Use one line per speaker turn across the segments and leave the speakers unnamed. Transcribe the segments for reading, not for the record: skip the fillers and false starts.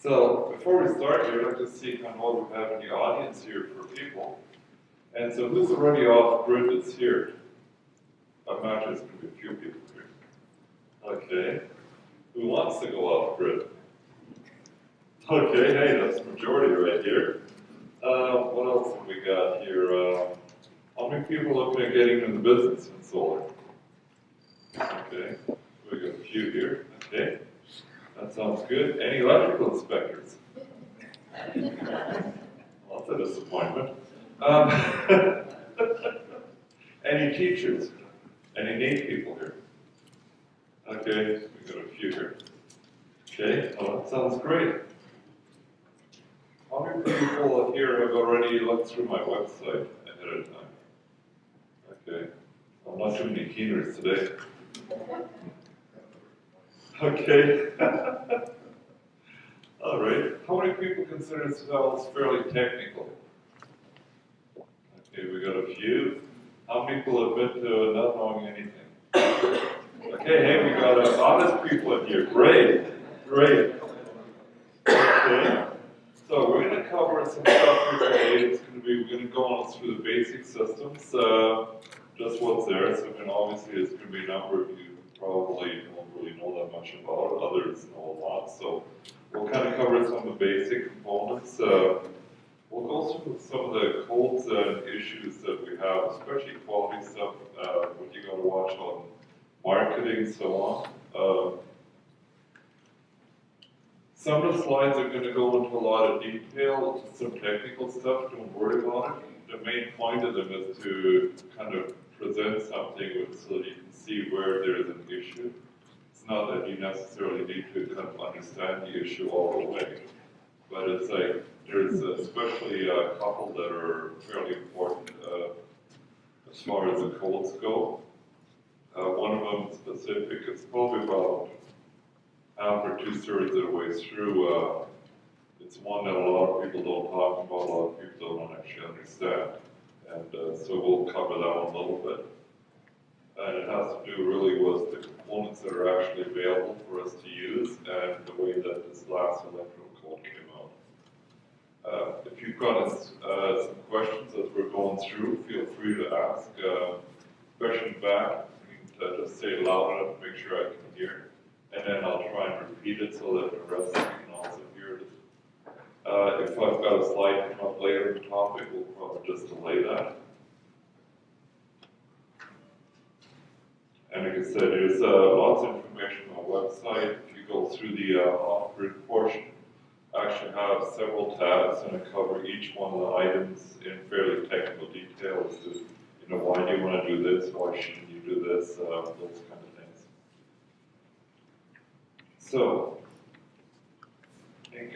So before we start here, let's just see kind of what we have in the audience here for people. And so who's already off grid that's here? I imagine there's going to be a few people here. Okay. Who wants to go off grid? Okay, hey, that's the majority right here. What else have we got here? How many people are looking at getting into the business in solar? Okay, we got a few here. Okay, that sounds good. Any electrical inspectors? Well, that's a disappointment. Any teachers? Any NEAT people here? Okay, we got a few here. Okay, well, that sounds great. How many people here have already looked through my website ahead of time? Okay, well, not too many keeners today. Okay. All right. How many people consider themselves fairly technical? Okay, we got a few. How many people have been to not knowing anything? Okay, hey, we got honest people in here. Great, great. Okay. So we're going to cover some stuff here today. We're going to go on through the basic systems, just what's there. So, obviously, there's going to be a number of you who probably don't really know that much about it. Others know a lot. So we'll kind of cover some of the basic components. We'll go through some of the codes and issues that we have, especially quality stuff, what you got to watch on marketing, so on. Some of the slides are going to go into a lot of detail, some technical stuff, don't worry about it. The main point of them is to kind of present something so that you can see where there is an issue. It's not that you necessarily need to kind of understand the issue all the way, but it's like there's especially a couple that are fairly important as far as the codes go. One of them specific is probably about half or 2/3 of the way through. It's one that a lot of people don't talk about, a lot of people don't actually understand. And so we'll cover that one a little bit. And it has to do really with the components that are actually available for us to use and the way that this last electrical code came out. If you've got some questions as we're going through, feel free to ask. Question back, you can just say it loud enough to make sure I can hear. And then I'll try and repeat it so that the rest of you can also hear it. If I've got a slide come up later in the topic, we'll probably just delay that. And like I said, there's lots of information on the website. If you go through the off-grid portion, I actually have several tabs and I cover each one of the items in fairly technical detail as to, why do you want to do this, why shouldn't you do this, those kind of things. So, I think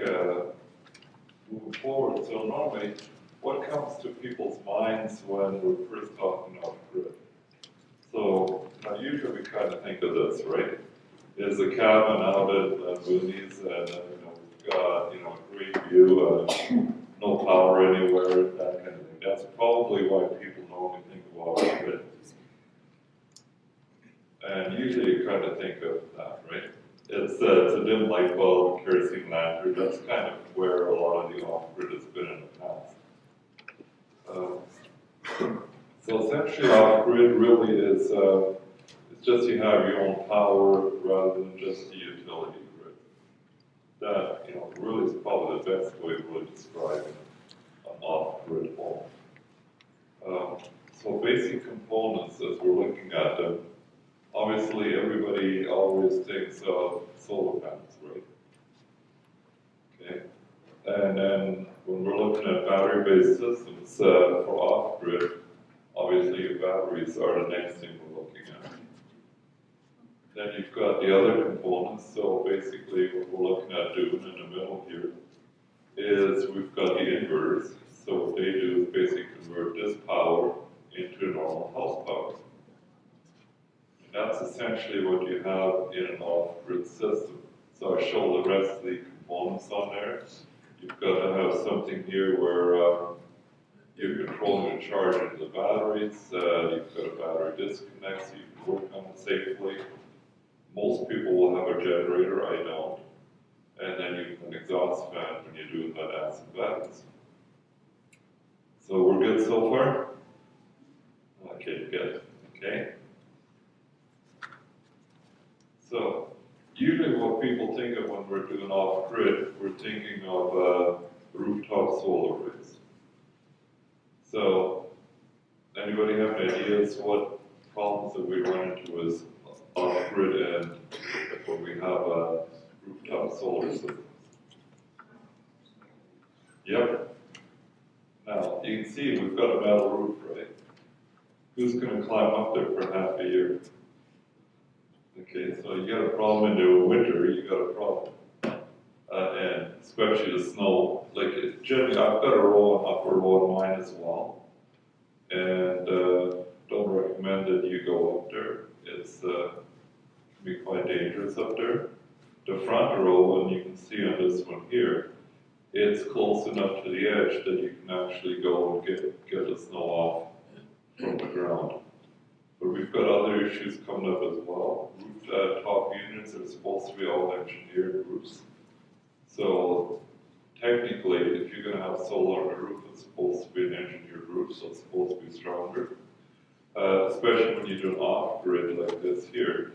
moving forward, so normally, what comes to people's minds when we're first talking off-grid? So, usually we kind of think of this, right? There's a cabin out at Boonies, and we've got, a great view, no power anywhere, that kind of thing. That's probably why people normally think of off-grid. And usually you kind of think of that, right? It's a dim light bulb, kerosene lantern. That's kind of where a lot of the off-grid has been in the past. So essentially, off-grid really is it's just you have your own power rather than just the utility grid. That really is probably the best way of really describing an off-grid home. So basic components as we're looking at them. Obviously, everybody always thinks of solar panels, right? Okay. And then when we're looking at battery-based systems for off-grid, obviously your batteries are the next thing we're looking at. Then you've got the other components. So basically, what we're looking at doing in the middle here is we've got the inverters. So what they do is basically convert this power into normal house power. That's essentially what you have in an off-grid system. So I show the rest of the components on there. You've got to have something here where you're controlling the charge of the batteries. You've got a battery disconnect so you can work on it safely. Most people will have a generator, I don't. and then you have an exhaust fan when you do that acid battens. So we're good so far? Okay, good. Okay. So usually what people think of when we're doing off-grid, we're thinking of rooftop solar arrays. So anybody have any ideas what problems that we run into as off-grid and when we have a rooftop solar system? Yep. Now, you can see we've got a metal roof, right? Who's going to climb up there for half a year? Okay, so you got a problem in the winter, you got a problem. And especially the snow, like generally I've got a roll and upper roll on mine as well. And don't recommend that you go up there. It's can be quite dangerous up there. The front row, and you can see on this one here, it's close enough to the edge that you can actually go and get the snow off from the ground. But we've got other issues coming up as well. Rooftop units are supposed to be all engineered roofs. So technically, if you're going to have solar on the roof, it's supposed to be an engineered roof, so it's supposed to be stronger. Especially when you do an off-grid like this here,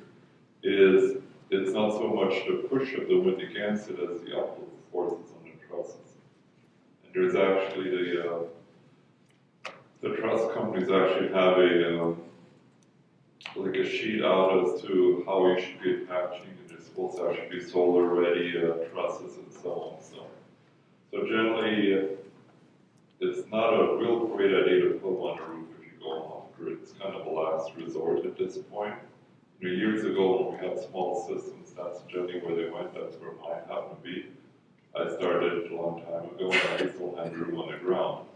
it's not so much the push of the wind against it as the upward forces on the trusses. And there's actually the truss companies actually have like a sheet out as to how you should be attaching, and they're supposed to actually be solar ready trusses and so on. So generally, it's not a real great idea to put them on a roof if you go off grid. It's kind of a last resort at this point. You know, years ago when we had small systems, that's generally where they went. That's where mine happened to be. I started a long time ago, and I still had room on the ground.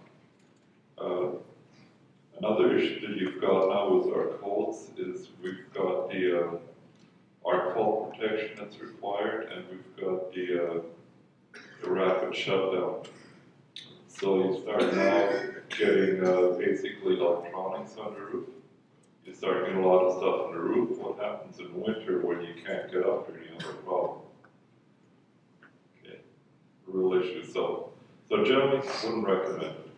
Another issue that you've got now with our codes is we've got the our fault protection that's required, and we've got the rapid shutdown. So you start now getting basically electronics on the roof. You start getting a lot of stuff on the roof. What happens in winter when you can't get up there? You have a problem. Okay, real issue. So generally, wouldn't recommend it.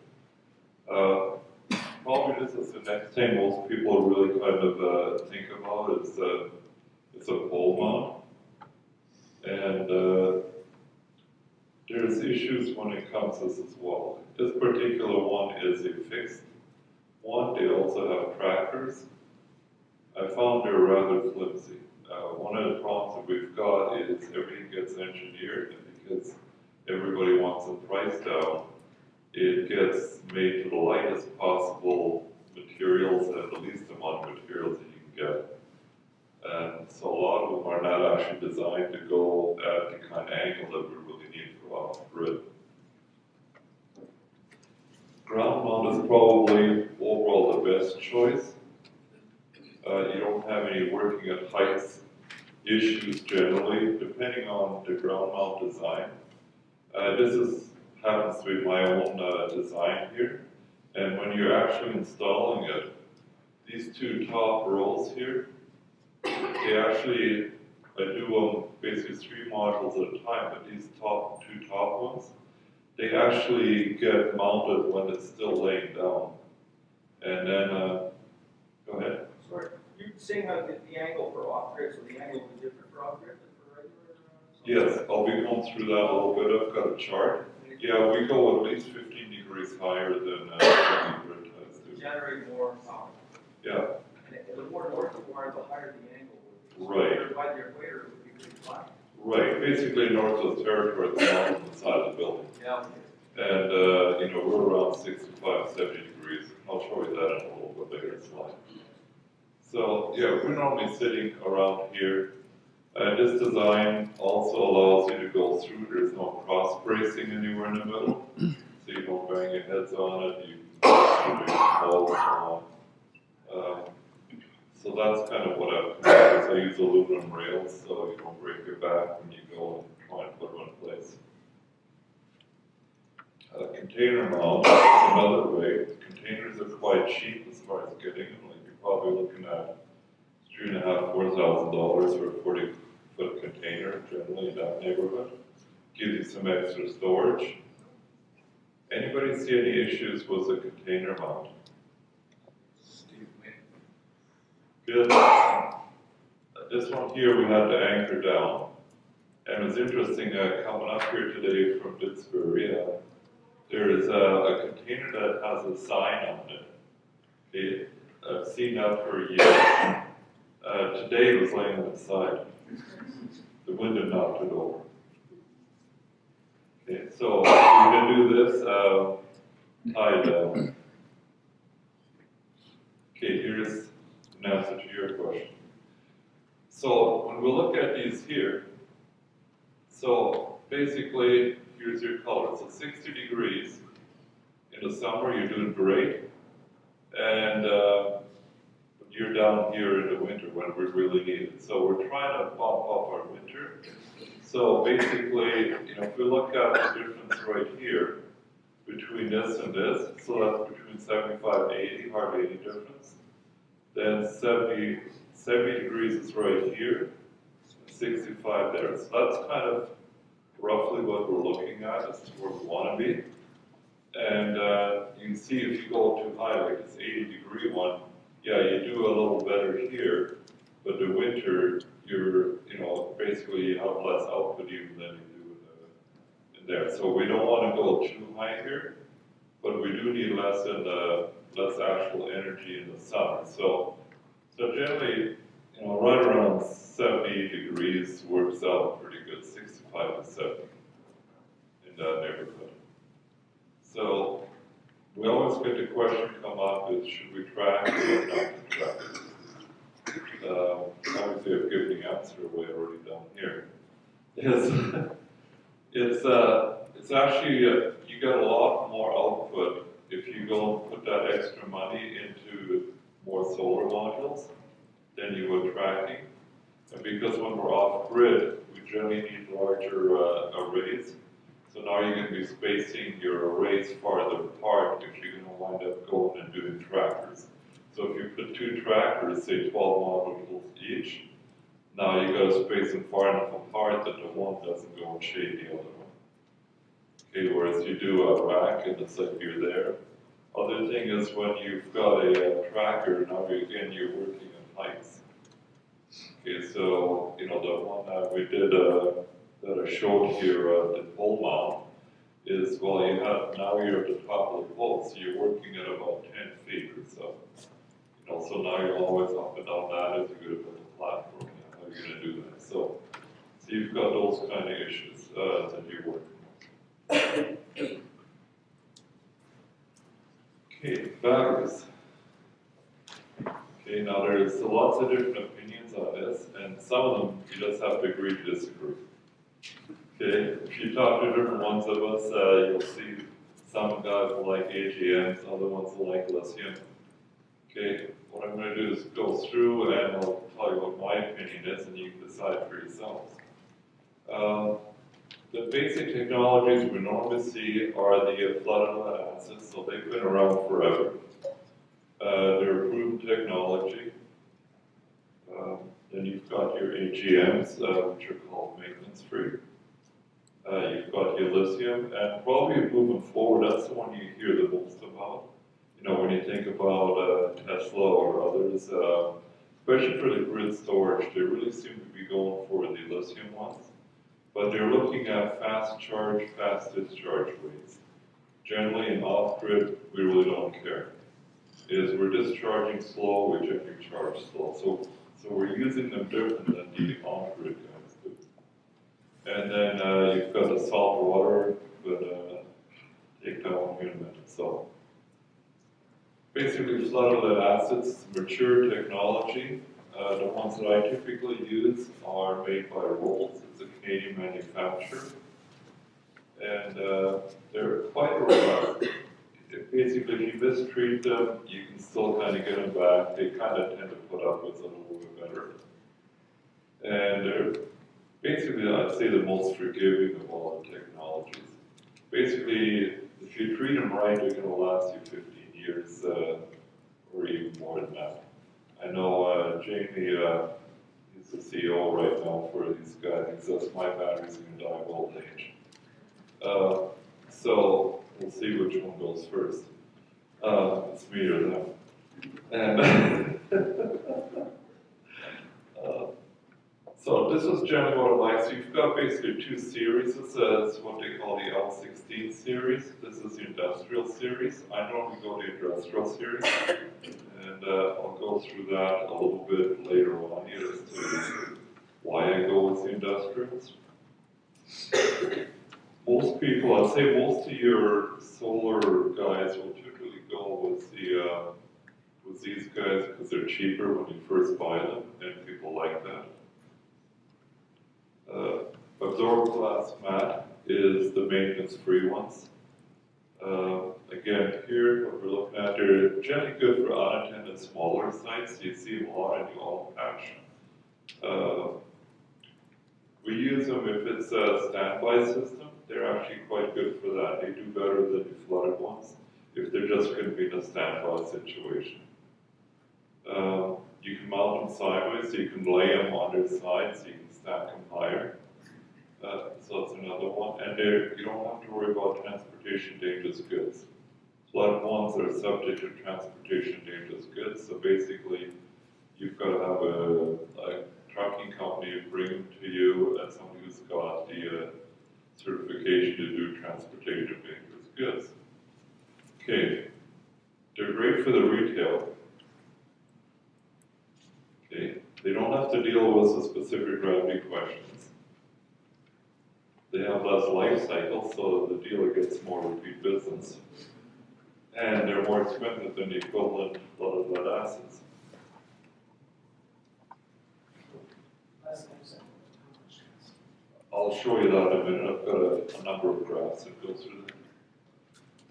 Probably this is the next thing most people really kind of think about is it's a pole mount, and there's issues when it comes to this as well. This particular one is a fixed one. They also have trackers. I found they're rather flimsy. One of the problems that we've got is everything gets engineered, and because everybody wants the price down, it gets made to the lightest possible materials and the least amount of materials that you can get. And so a lot of them are not actually designed to go at the kind of angle that we really need for off-grid. Ground mount is probably overall the best choice. You don't have any working at heights issues generally, depending on the ground mount design. Happens to be my own design here. And when you're actually installing it, these two top rows here, they actually, I do basically 3 modules at a time, but these two top ones, they actually get mounted when it's still laying down. And then, go ahead.
Sorry, you're saying how the angle for off-grid, so the angle will be different for off-grid than for regular?
Yes, I'll be going through that a little bit. I've got a chart. Yeah, we go at least 15 degrees higher than grid does.
Generate more power.
Yeah.
And the more north you are, the higher the angle would be.
Right.
By your equator, it would be pretty flat.
Right. Basically, Northwest Territory is on the side of the building.
Yeah.
And, you know, we're around 65, 70 degrees. I'll show you that in a little bit later slide. So, yeah, we're normally sitting around here. This design also allows you to go through. There's no cross bracing anywhere in the middle, so you don't bang your heads on it. You fall on. So that's kind of what I've come up with. I use aluminum rails so you don't break your back when you go and try and put them in place. Container mount is another way. Containers are quite cheap as far as getting them. Like you're probably looking at $3,500 to $4,000 for a 40-foot container, generally in that neighborhood. gives you some extra storage. Anybody see any issues with the container mount? Good. This one here we had to anchor down. And it was interesting, coming up here today from Didsbury, there is a container that has a sign on it. Okay, I've seen that for years. Today it was laying on its side. The wind had knocked it over. Okay, so we're going to do this, tie it down. Okay, here's an answer to your question. So when we look at these here, so basically, here's your color. So 60 degrees. In the summer, you're doing great. And you're down here in the winter when we really need it. So we're trying to bump up our winter. So basically, if we look at the difference right here between this and this, so that's between 75 and 80, hardly any difference. Then 70 degrees is right here, 65 there. So that's kind of roughly what we're looking at as to where we want to be. And you can see if you go too high, like this 80-degree one, yeah, you do a little better here, but the winter, you're, basically you have less output even than you do in there. So we don't want to go too high here, but we do need less actual energy in the summer. So generally, right around 70 degrees works out pretty good, 65 to 70 in that neighborhood. So we always get the question come up is, should we track or not track? Obviously I've given the answer away already down here. It's actually, you get a lot more output if you go and put that extra money into more solar modules than you would tracking. And because when we're off grid, we generally need larger arrays. So now you're going to be spacing your arrays farther apart if you're going to wind up going and doing trackers. So if you put 2 trackers, say 12 modules each, now you got to space them far enough apart that the one doesn't go and shade the other one. Okay, whereas you do a rack and it's like you're there. Other thing is when you've got a tracker, now again you're working in heights. Okay, so the one that we did that I showed here, the pole mount, is, well, now you're at the top of the pole, so you're working at about 10 feet or so. So now you're always up and down that as you go to build a platform. How are you going to do that? So you've got those kind of issues that you're working on. Okay, batteries. Okay, now there's lots of different opinions on this, and some of them you just have to agree to disagree. Okay, if you talk to different ones of us, you'll see some guys will like AGMs, other ones will like lithium. Okay, what I'm going to do is go through and I'll tell you what my opinion is, and you can decide for yourselves. The basic technologies we normally see are the flooded lead acids, so they've been around forever. They're proven technology. Then you've got your AGMs, which are called maintenance-free. You've got your lithium, and probably moving forward, that's the one you hear the most about. When you think about Tesla or others, especially for the grid storage, they really seem to be going for the lithium ones. But they're looking at fast charge, fast discharge rates. Generally, in off-grid, we really don't care. We're discharging slow, we generally charge slow. So we're using them different than the on-grid guys do. And then you've got the salt water, but take that one here in a minute. So basically, flooded lead acids, mature technology. The ones that I typically use are made by Rolls. It's a Canadian manufacturer. And they're quite robust. Basically, if you mistreat them, you can still kind of get them back. They kind of tend to put up with it a little bit better. And they're basically, I'd say, the most forgiving of all the technologies. Basically, if you treat them right, they're going to last you 15 years or even more than that. I know Jamie, he's the CEO right now for these guys. He says, my batteries are going to die of old age. So we'll see which one goes first. It's me or them. And so this is generally what it likes. So you've got basically two series. This is what they call the L16 series. This is the industrial series. I normally go to the industrial series, and I'll go through that a little bit later on here as to why I go with the industrials. Most people, I'd say most of your solar guys will typically go with these guys because they're cheaper when you first buy them, and people like that. Absorb glass mat is the maintenance-free ones. Again, here, what we're looking at, they're generally good for unattended smaller sites. You see them a lot in the oil patch. We use them if it's a standby system. They're actually quite good for that. They do better than the flooded ones if they're just going to be in a standby situation. You can mount them sideways, so you can lay them on their side, so you can stack them higher. So that's another one. And you don't have to worry about transportation dangerous goods. Flood ones are subject to transportation dangerous goods. So basically, you've got to have a trucking company bring them to you, and somebody who's got the certification to do transportation dangerous goods. Okay, they're great for the retail. Okay, they don't have to deal with the specific gravity questions. They have less life cycle, so the dealer gets more repeat business. And they're more expensive than the equivalent flooded lead acids. I'll show you that in a minute. I've got a number of graphs that go through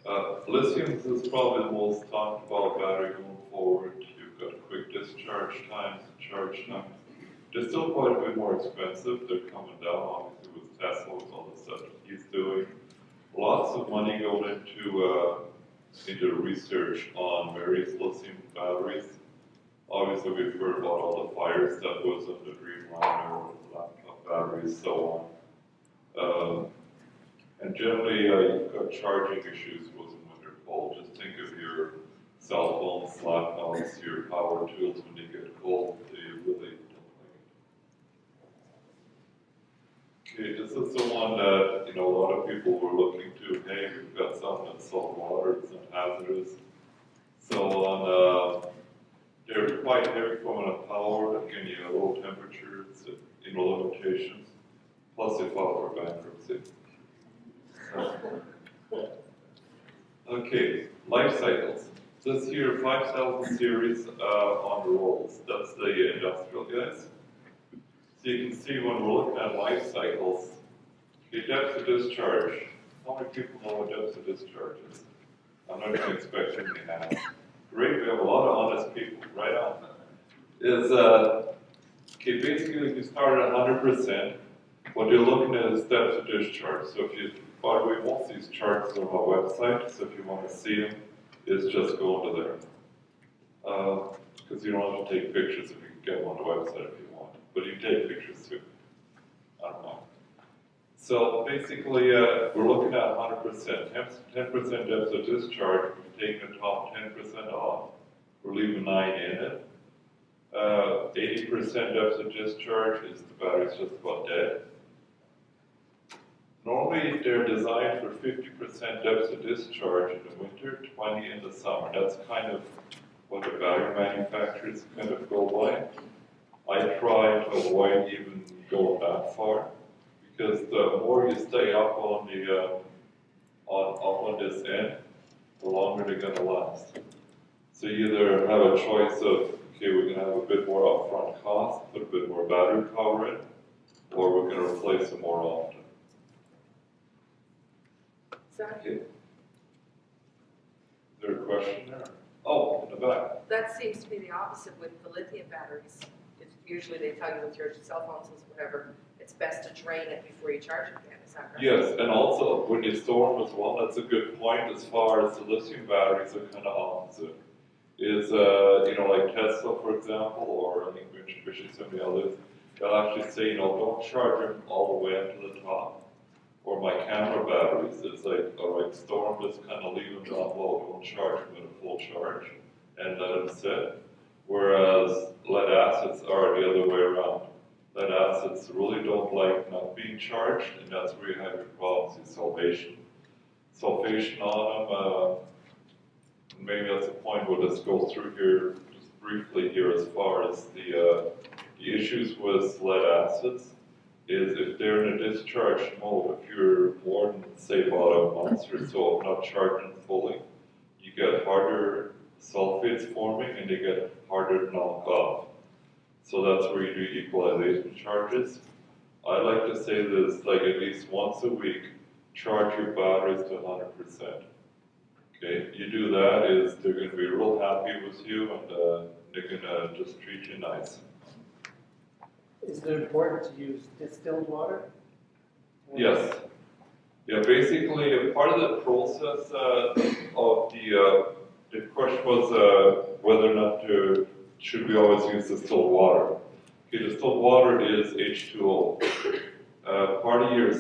that. Lithium is probably the most talked about battery going forward. You've got quick discharge times, charge times. They're still quite a bit more expensive. They're coming down, obviously, with Tesla, with all the stuff that he's doing. Lots of money going into research on various lithium batteries. Obviously, we've heard about all the fires that was on the Dreamliner, laptop batteries, so on. And generally, you've got charging issues with them when they're cold. Just think of your cell phones, laptops, your power tools when they get cold. They really don't like it. Okay, this is the one that a lot of people were looking to. Hey, we've got something that's salt water, it's not hazardous. So on, they're quite heavy from a power, again, you have low temperatures, limitations, plus they file for bankruptcy. Okay, life cycles. This here, 5000 series on the rolls. That's the industrial guys. So you can see when we're looking at life cycles, the depth of discharge. How many people know what depth of discharge is? I'm not even expecting to have. Great, we have a lot of honest people. Right on. Is okay, basically if you start at 100%, what you're looking at is depth of discharge. So if you, by the way, most of these charts are on our website, so if you want to see them, it's just go into there. Because you don't have to take pictures if you can get them on the website if you want. But you can take pictures too. I don't know. So basically, we're looking at 100%. 10% depth of discharge, we're taking the top 10% off. We're leaving 9 in it. 80% depth of discharge is the battery's just about dead. Normally, they're designed for 50% depth of discharge in the winter, 20 in the summer. That's kind of what the battery manufacturers kind of go by. I try to avoid even going that far, because the more you stay up on the on this end, the longer they're going to last. So you either have a choice of, okay, we're going to have a bit more upfront cost, put a bit more battery power in, or we're going to replace them more often.
Exactly.
Okay. Is there a question there? Oh, in the back.
That seems to be the opposite with the lithium batteries. It's usually they tell you with your cell phones and whatever, it's best to drain it before you charge it again. Is that right?
Yes, and also when you store them as well, that's a good point as far as the lithium batteries are kind of opposite. Is, like Tesla, for example, or I think Mitsubishi, some of the others, they'll actually say, don't charge them all the way up to the top, or my camera batteries, it's like, all right, store them, just kind of leave them down low, don't charge them at a full charge, and let them sit. Whereas lead acids are the other way around. Lead acids really don't like not being charged, and that's where you have your problems with sulfation. Sulfation on them, maybe that's a point we'll just go through here just briefly here as far as the issues with lead acids is if they're in a discharge mode, if you're more than say about a month or so of not charging fully, you get harder sulfates forming and they get harder to knock off. So that's where you do equalization charges. I like to say this like at least once a week, charge your batteries to 100%. Okay, you do that is they're going to be real happy with you and they're going to just treat you nice.
Is it important to use distilled water?
Yes. Yeah, basically a part of the process of the question was whether or not should we always use distilled water. Okay, distilled water is H2O. Part of your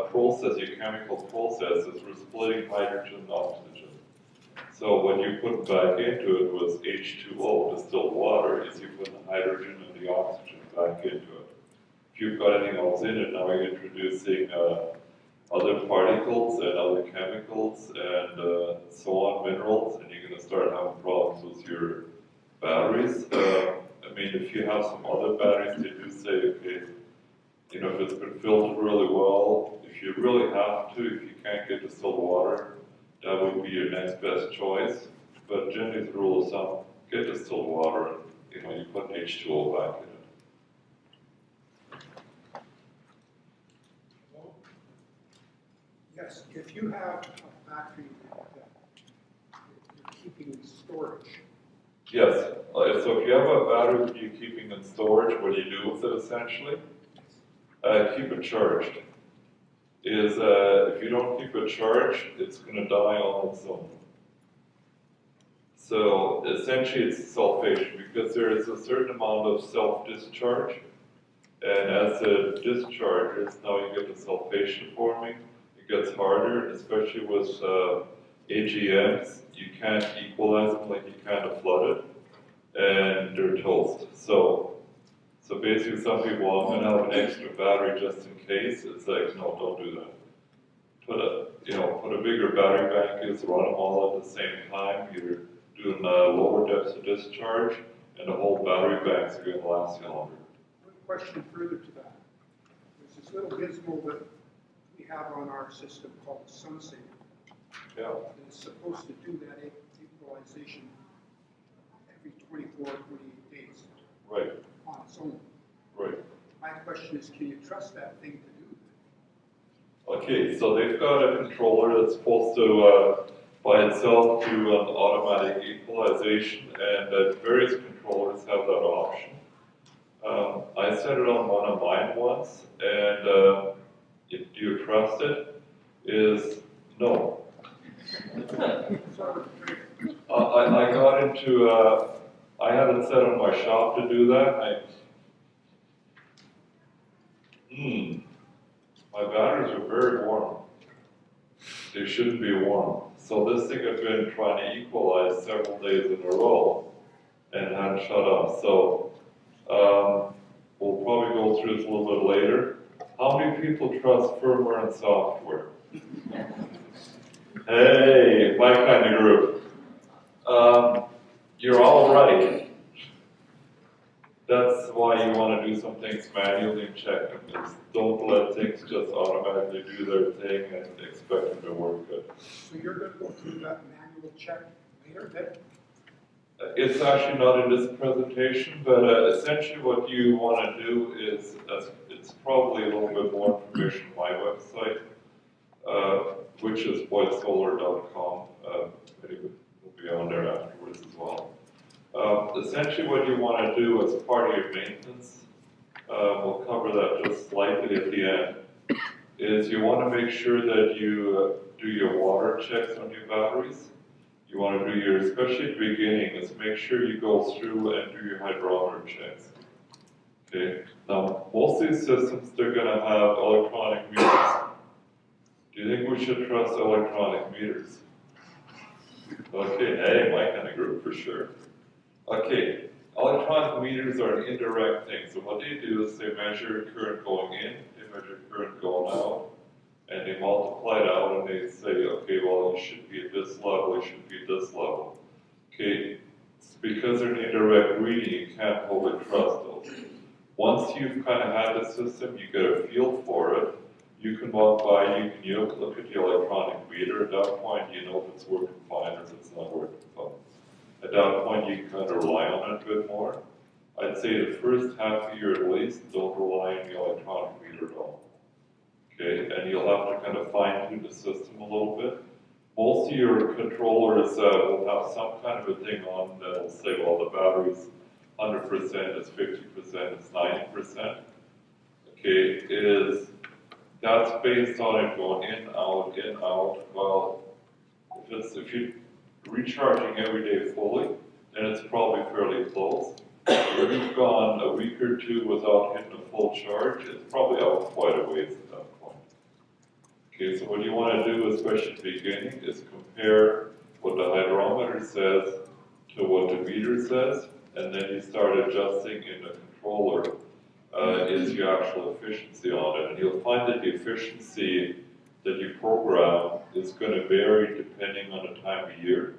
process, your chemical process, is we're splitting hydrogen and oxygen. So what you put back into it was H2O, distilled water, is you put the hydrogen and the oxygen back into it. If you've got anything else in it, now you're introducing other particles and other chemicals and so on, minerals, and you're going to start having problems with your batteries. I mean, if you have some other batteries, they do say, okay, you know, if it's been filtered really well, if you really have to, if you can't get distilled water, that would be your next best choice. But generally, the rule of thumb, get distilled water, and you know, you put H2O back in it.
Yes, if you have a battery that you're keeping in storage.
Yes, so if you have a battery that you're keeping in storage, what do you do with it essentially? Keep it charged. If you don't keep it charged, it's going to die on its own. So essentially it's sulfation because there is a certain amount of self-discharge, and as it discharges, now you get the sulfation forming. It gets harder, especially with AGMs. You can't equalize them like you can a flooded, and they're toast. So basically, some people, I'm going to have an extra battery just in case. It's like, no, don't do that. Put a bigger battery bank is run them all at the same time. You're doing lower depths of discharge, and the whole battery banks are going to last you longer.
One question further to that. There's this little gizmo that we have on our system called the SunSaver.
Yeah.
And it's supposed to do that equalization every 24 or 28 days.
Right.
On its own.
Right.
My question is, can you trust that thing to do that?
Okay, so they've got a controller that's supposed to, by itself, do an automatic equalization, and various controllers have that option. I set it on one of mine once, and do you trust it? Is no. I got into, I had it set on my shop to do that. My batteries are very warm. They shouldn't be warm. So this thing I've been trying to equalize several days in a row and hadn't shut off. So we'll probably go through this a little bit later. How many people trust firmware and software? Hey, my kind of group. You're all right. That's why you want to do some things manually and check them. Don't let things just automatically do their thing and expect them to work good.
So you're going to go through that manual check later then?
It's actually not in this presentation, but essentially what you want to do is, it's probably a little bit more information on my website, which is boydsolar.com. It will be on there afterwards as well. Essentially what you want to do as part of your maintenance, we'll cover that just slightly at the end, is you want to make sure that you do your water checks on your batteries. You want to do your, especially at the beginning, is make sure you go through and do your hydrometer checks. Okay, now most of these systems, they're going to have electronic meters. Do you think we should trust electronic meters? Okay, hey, my kind of group for sure. Okay, electronic meters are an indirect thing. So what they do is they measure current going in, they measure current going out, and they multiply it out and they say, okay, well, you should be at this level, you should be at this level. Okay, because they're an indirect reading, you can't wholly trust those. Once you've kind of had the system, you get a feel for it, you can walk by, you can look at the electronic meter. At that point, you know if it's working fine or if it's not working fine. At that point, you can kind of rely on it a bit more. I'd say the first half a year at least, don't rely on the electronic meter at all. Okay, and you'll have to kind of fine tune the system a little bit. Most of your controllers will have some kind of a thing on that'll say, well, the battery's 100%, it's 50%, it's 90%. Okay, that's based on it going in, out. Well, if you're recharging every day fully, then it's probably fairly close. If you've gone a week or two without hitting a full charge, it's probably out quite a ways at that point. Okay, so what you want to do, especially at the beginning, is compare what the hydrometer says to what the meter says, and then you start adjusting in the controller is your actual efficiency on it. And you'll find that the efficiency that you program is going to vary depending on the time of year.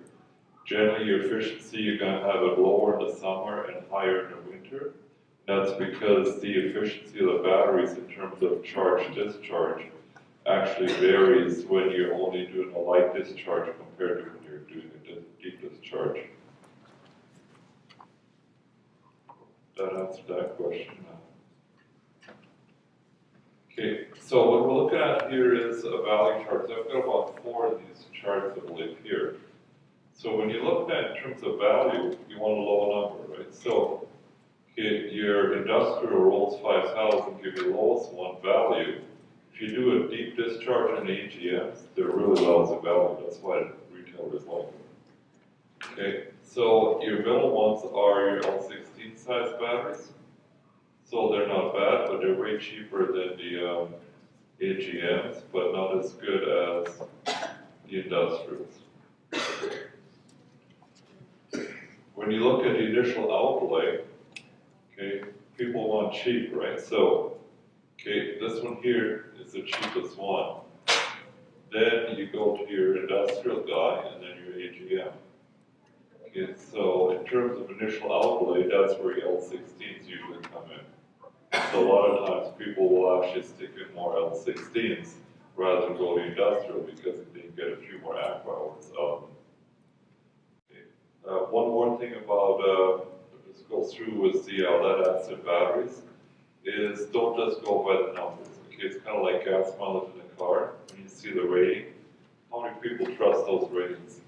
Generally, your efficiency, you're going to have it lower in the summer and higher in the winter. That's because the efficiency of the batteries in terms of charge-discharge actually varies when you're only doing a light discharge compared to when you're doing a deep discharge. That answered that question. Okay, so what we're looking at here is a value chart. So I've got about 4 of these charts, I believe, here. So when you look at in terms of value, you want a low number, right? So okay, your industrial rolls 5,000 give you the lowest one value. If you do a deep discharge in the AGMs, they're really lousy value. That's why retailers like them. Okay, so your middle ones are your L16 size batteries. So they're not bad, but they're way cheaper than the AGMs, but not as good as the industrials. When you look at the initial outlay, okay, people want cheap, right? So, okay, this one here is the cheapest one. Then you go to your industrial guy and then your AGM. Okay, so in terms of initial outlay, that's where your L16s usually come in. So a lot of times people will actually stick in more L16s rather than go to industrial because they can get a few more amp hours out of them. Okay. One more thing about this goes through with the lead acid batteries is don't just go by the numbers. Okay, it's kind of like gas mileage in a car. When you see the rating, how many people trust those ratings?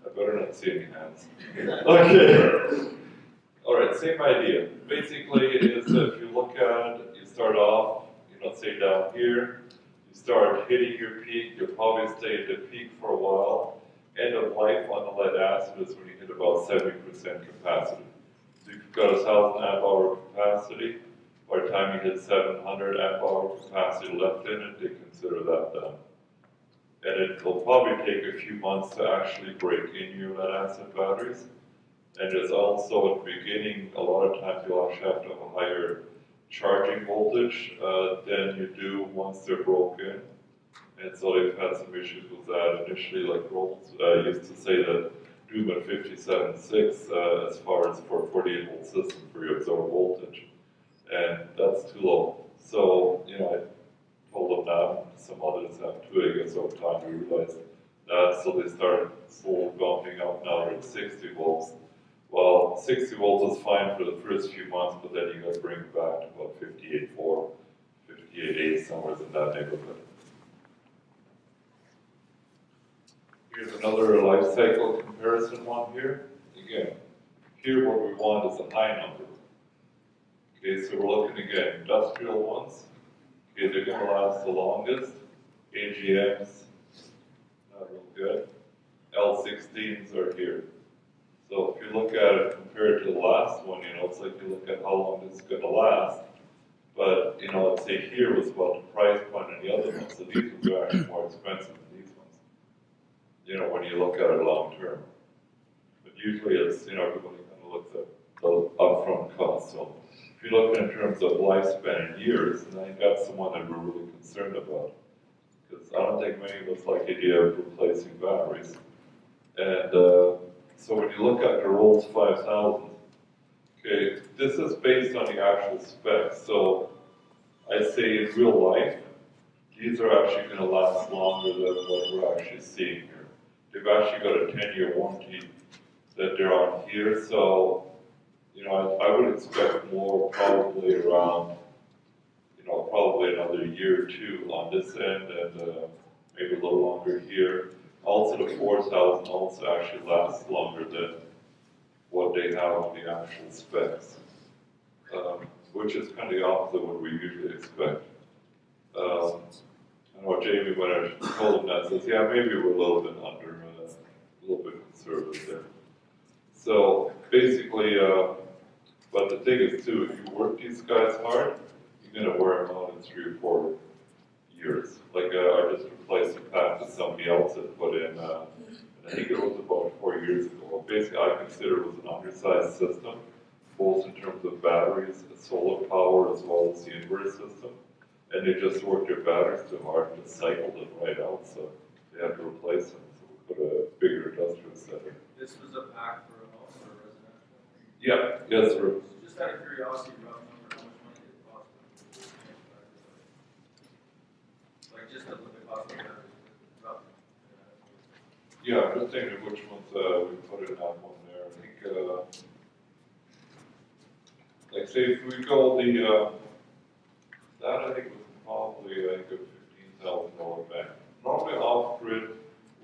I better not see any hands. Okay. All right, same idea. Basically, it is that if you look at it, you start off, say down here, you start hitting your peak, you'll probably stay at the peak for a while. End of life on the lead acid is when you hit about 70% capacity. So if you've got a 1,000 amp hour capacity, by the time you hit 700 amp hour capacity left in it, they consider that done. And it will probably take a few months to actually break in your lead acid batteries. And there's also at the beginning, a lot of times you'll actually have to have a higher charging voltage than you do once they're broken. And so they've had some issues with that initially, like Rolls used to say that do them at 57.6 as far as for a 48 volt system for your absorbed voltage. And that's too low. So, I told them that, some others have too, I guess, over time we realized that. So they started slowly bumping up, now they're at 60 volts. Well, 60 volts is fine for the first few months, but then you got to bring it back to about 58.4, 58.8, somewhere in that neighborhood. Here's another life cycle comparison one here. Again, here what we want is a high number. Okay, so we're looking again, industrial ones. Okay, they're going to last the longest. AGMs, not real good. L16s are here. So if you look at it compared to the last one, it's like you look at how long this is going to last. But, you know, let's say here was about the price point and the other ones, so these would be actually more expensive than these ones. You know, when you look at it long term. But usually it's, you know, everybody kind of looks at the upfront cost. So if you look in terms of lifespan in years, then I think that's the one that we're really concerned about. Because I don't think many of us like the idea of replacing batteries. And so when you look at the Rolls 5000, okay, this is based on the actual specs. So I'd say in real life, these are actually going to last longer than what we're actually seeing here. They've actually got a 10-year warranty that they're on here. So, you know, I would expect more probably around, you know, probably another year or two on this end and maybe a little longer here. Also, the 4000 also actually lasts longer than what they have on the actual specs, which is kind of the opposite of what we usually expect. I know Jamie, when I told him that, says, yeah, maybe we're a little bit under, a little bit conservative there. So basically, but the thing is too, if you work these guys hard, you're going to wear them out in 3 or 4 years. Like I just replaced a pack that somebody else had put in, I think it was about 4 years ago. Basically, I consider it was an undersized system, both in terms of batteries, solar power, as well as the inverter system. And they just worked their batteries too hard and just cycled it right out, so they had to replace them. So we put a bigger industrial setting.
This was a pack for a house or a residential?
Yeah, yes, sir.
Just out of curiosity, rough number, how much money did it cost? Like just the cost of the rough.
Yeah, I'm just thinking which ones we put in that one there. I think, like say if we go the, that I think was probably like a $15,000 bank. Normally off grid,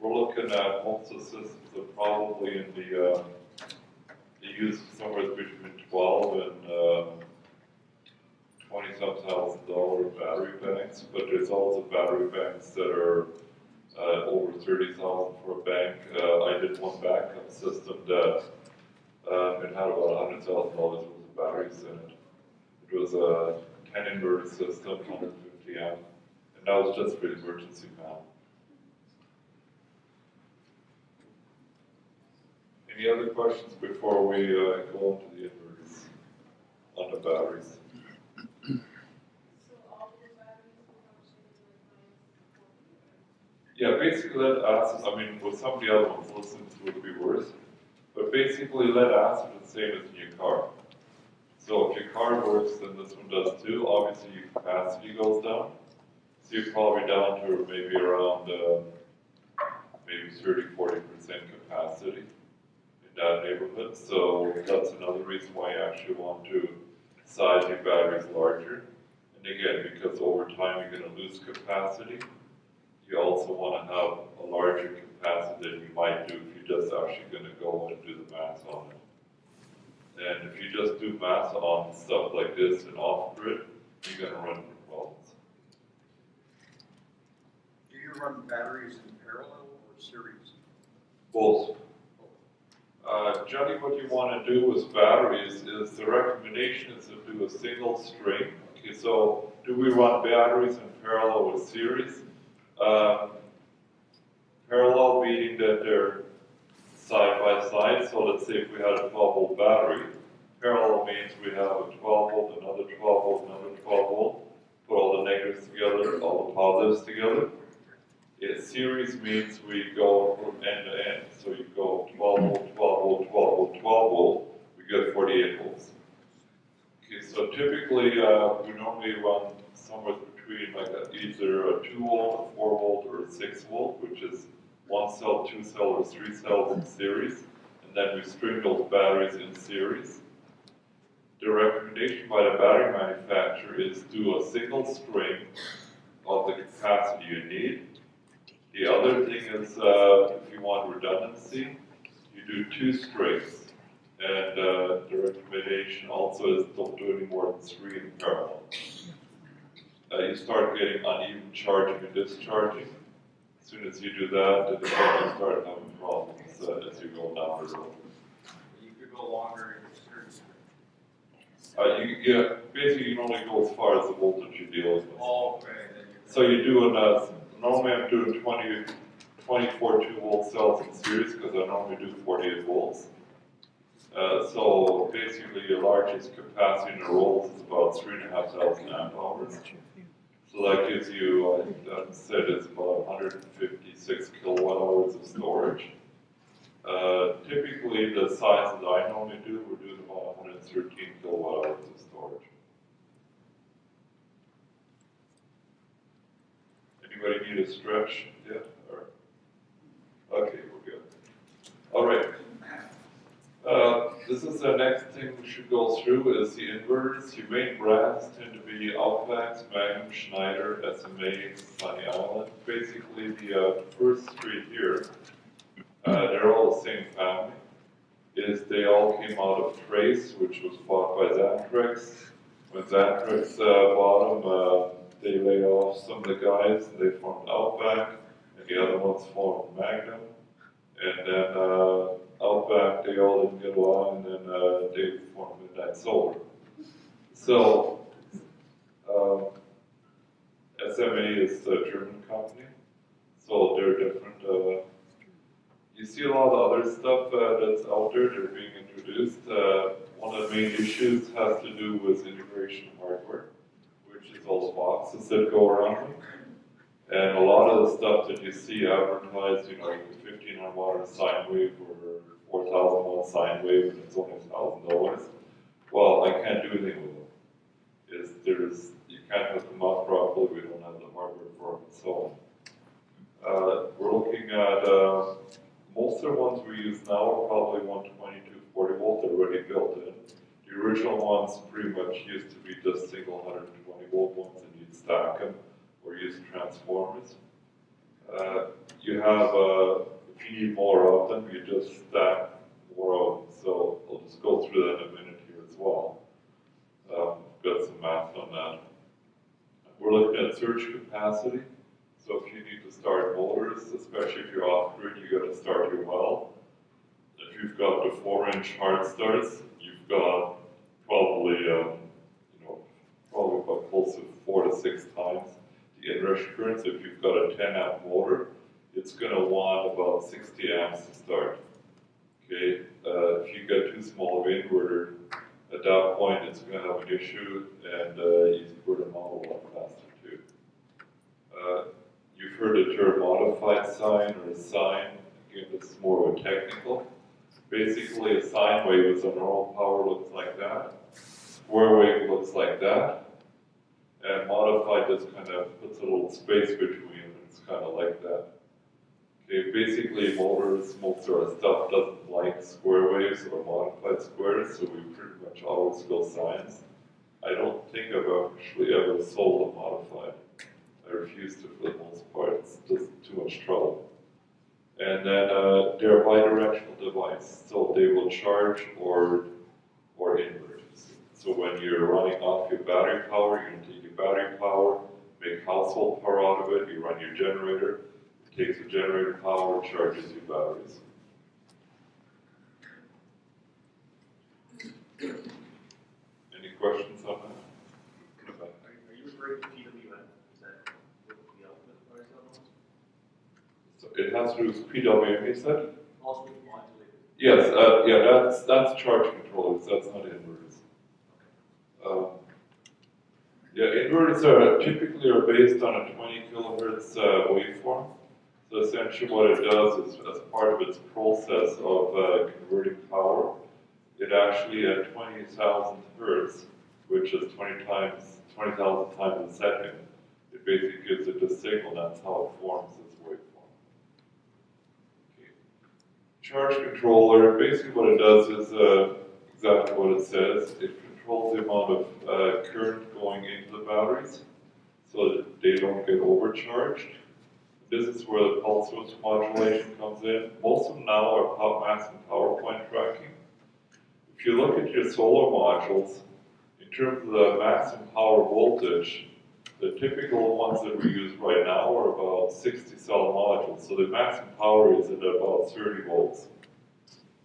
we're looking at most of the systems are probably in the, they use somewhere between 12 and $20,000 battery banks, but there's also battery banks that are over 30,000 for a bank. I did one backup system that it had about $100,000 worth of batteries in it. It was a 10 inverter system, 150 amp, and that was just for the emergency panel. Any other questions before we go into the inverters on the batteries? Yeah, basically lead acid, I mean, with some of the other ones, listen to would be worse, but basically lead acid is the same as in your car. So if your car works, then this one does too. Obviously your capacity goes down. So you're probably down to maybe around maybe 30–40% capacity in that neighborhood. So that's another reason why you actually want to size your batteries larger. And again, because over time you're going to lose capacity, you also want to have a larger capacity than you might do if you're just actually going to go and do the math on it. And if you just do math on stuff like this and off-grid, you're going to run into problems.
Do you run batteries in parallel or series?
Both. Generally what you want to do with batteries is the recommendation is to do a single string. Okay, so do we run batteries in parallel with series? Parallel meaning that they're side by side. So let's say if we had a 12-volt battery, parallel means we have a 12-volt, another 12-volt, another 12-volt, put all the negatives together, all the positives together. A series means we go from end to end. So you go 12-volt, 12-volt, 12-volt, 12-volt, we get 48 volts. Okay, so typically we normally run somewhere between like either a 2-volt, a 4-volt, or a 6-volt, which is 1 cell, 2 cell, or 3 cells in series, and then we string those batteries in series. The recommendation by the battery manufacturer is do a single string of the capacity you need. The other thing is, if you want redundancy, you do 2 strings, and the recommendation also is don't do any more than 3 in parallel. You start getting uneven charging and discharging. As soon as you do that, then you start having problems as you go down the road.
You could go longer in your series.
Yeah, basically you can only go as far as the voltage you're dealing with.
Oh, okay, then you.
So you're doing, normally I'm doing 24 2-volt cells in series because I normally do 48 volts. So basically your largest capacity in the rolls is about 3,500 amp hours. So that gives you, that said, it's about 156 kilowatt hours of storage. Typically the size that I normally do, we're doing about 113 kilowatt hours of storage. Anybody need a stretch yet? Or? Okay, we're good. All right. This is the next thing we should go through is the inverters. Your main brands tend to be Outbacks, Magnum, Schneider, SMA, Sunny Island. Basically, the first three here, they're all the same family. They all came out of Trace, which was bought by Xantrex. When Xantrex bought them, they laid off some of the guys, and they formed Outback, and the other ones formed Magnum. And then Outback, they all didn't get along, and then they formed Midnight Solar. So, SMA is a German company, so they're different. You see a lot of other stuff that's out there, they're being introduced. One of the main issues has to do with integration hardware, which is all the boxes that go around them. And a lot of the stuff that you see advertised, you know, 1,500 watt sine wave or 4,000 watt sine wave, and it's only $1,000. Well, I can't do anything with them. You can't hook them up properly. We don't have the hardware for them, and so on. We're looking at most of the ones we use now are probably 120 to 40 volt. They're already built in. The original ones pretty much used to be just single 120 volt ones, and you'd stack them or use transformers. You have, if you need more of them, you just stack more of them. So I'll just go through that in a minute here as well. Got some math on that. We're looking at surge capacity. So if you need to start motors, especially if you're off grid, you got to start your well. If you've got the 4-inch hard starts, you've got probably, probably about close to 4 to 6 times the inrush currents. If you've got a 10 amp motor, it's going to want about 60 amps to start. Okay, if you get too small of an inverter, at that point it's going to have an issue, and you burn them out a lot faster too. You've heard the term modified sine or a sine. Again, this is more of a technical. Basically, a sine wave is a normal power looks like that. Square wave looks like that. And modified just kind of puts a little space between them. It's kind of like that. Okay, basically motors, most of our stuff doesn't like square waves or modified squares, so we pretty much always go sines. I don't think I've actually ever sold a modified. I refuse to for the most part. It's just too much trouble. And then they're a bidirectional device, so they will charge or invert. So when you're running off your battery power, you're going to take your battery power, make household power out of it, you run your generator, it takes the generator power, charges your batteries. Any questions on that?
Are you referring to PWM? Is that what the ultimate price on those?
So it has to do with PWM, you said?
Also modulated.
Yes, yeah, that's charge controllers, that's not inverters. Yeah, inverters are typically based on a 20 kilohertz waveform. So essentially what it does is, as part of its process of converting power, it actually at 20,000 hertz, which is 20,000 times a second, it basically gives it a signal. That's how it forms this waveform. Okay. Charge controller, basically what it does is exactly what it says. It controls the amount of current going into the batteries so that they don't get overcharged. This is where the pulse width modulation comes in. Most of them now are maximum power point tracking. If you look at your solar modules, in terms of the maximum power voltage, the typical ones that we use right now are about 60 cell modules. So the maximum power is at about 30 volts.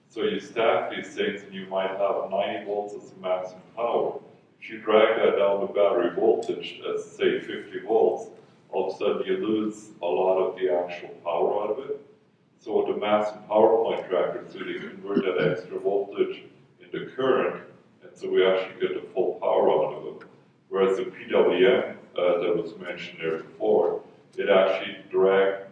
So you stack these things and you might have 90 volts as the maximum power. If you drag that down to battery voltage, as say 50 volts, all of a sudden you lose a lot of the actual power out of it. So what the maximum power point trackers do, they convert that extra voltage into current, and so we actually get the full power out of it. Whereas the PWM that was mentioned there before, it actually dragged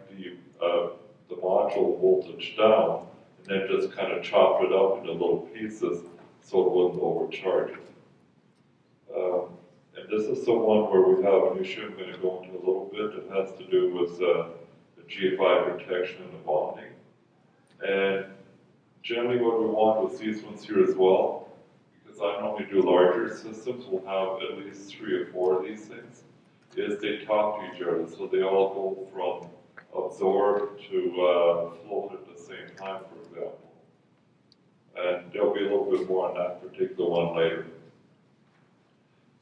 the module voltage down, and then just kind of chopped it up into little pieces so it wouldn't overcharge it. And this is the one where we have an issue I'm going to go into a little bit. It has to do with the GFI protection and the bonding. And generally what we want with these ones here as well, because I normally do larger systems, we'll have at least 3 or 4 of these things, is they talk to each other. So they all go from absorb to float at the same time, for example. And there'll be a little bit more on that particular one later.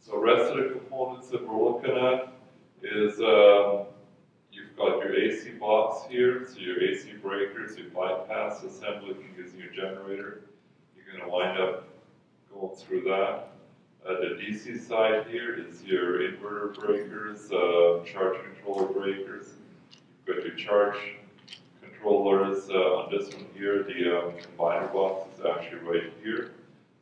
So rest of the components that we're looking at is you've got your AC box here, so your AC breakers, your bypass assembly if you're using your generator. You're going to wind up going through that. The DC side here is your inverter breakers, charge controller breakers. You've got your charge controllers. On this one here, the combiner box is actually right here.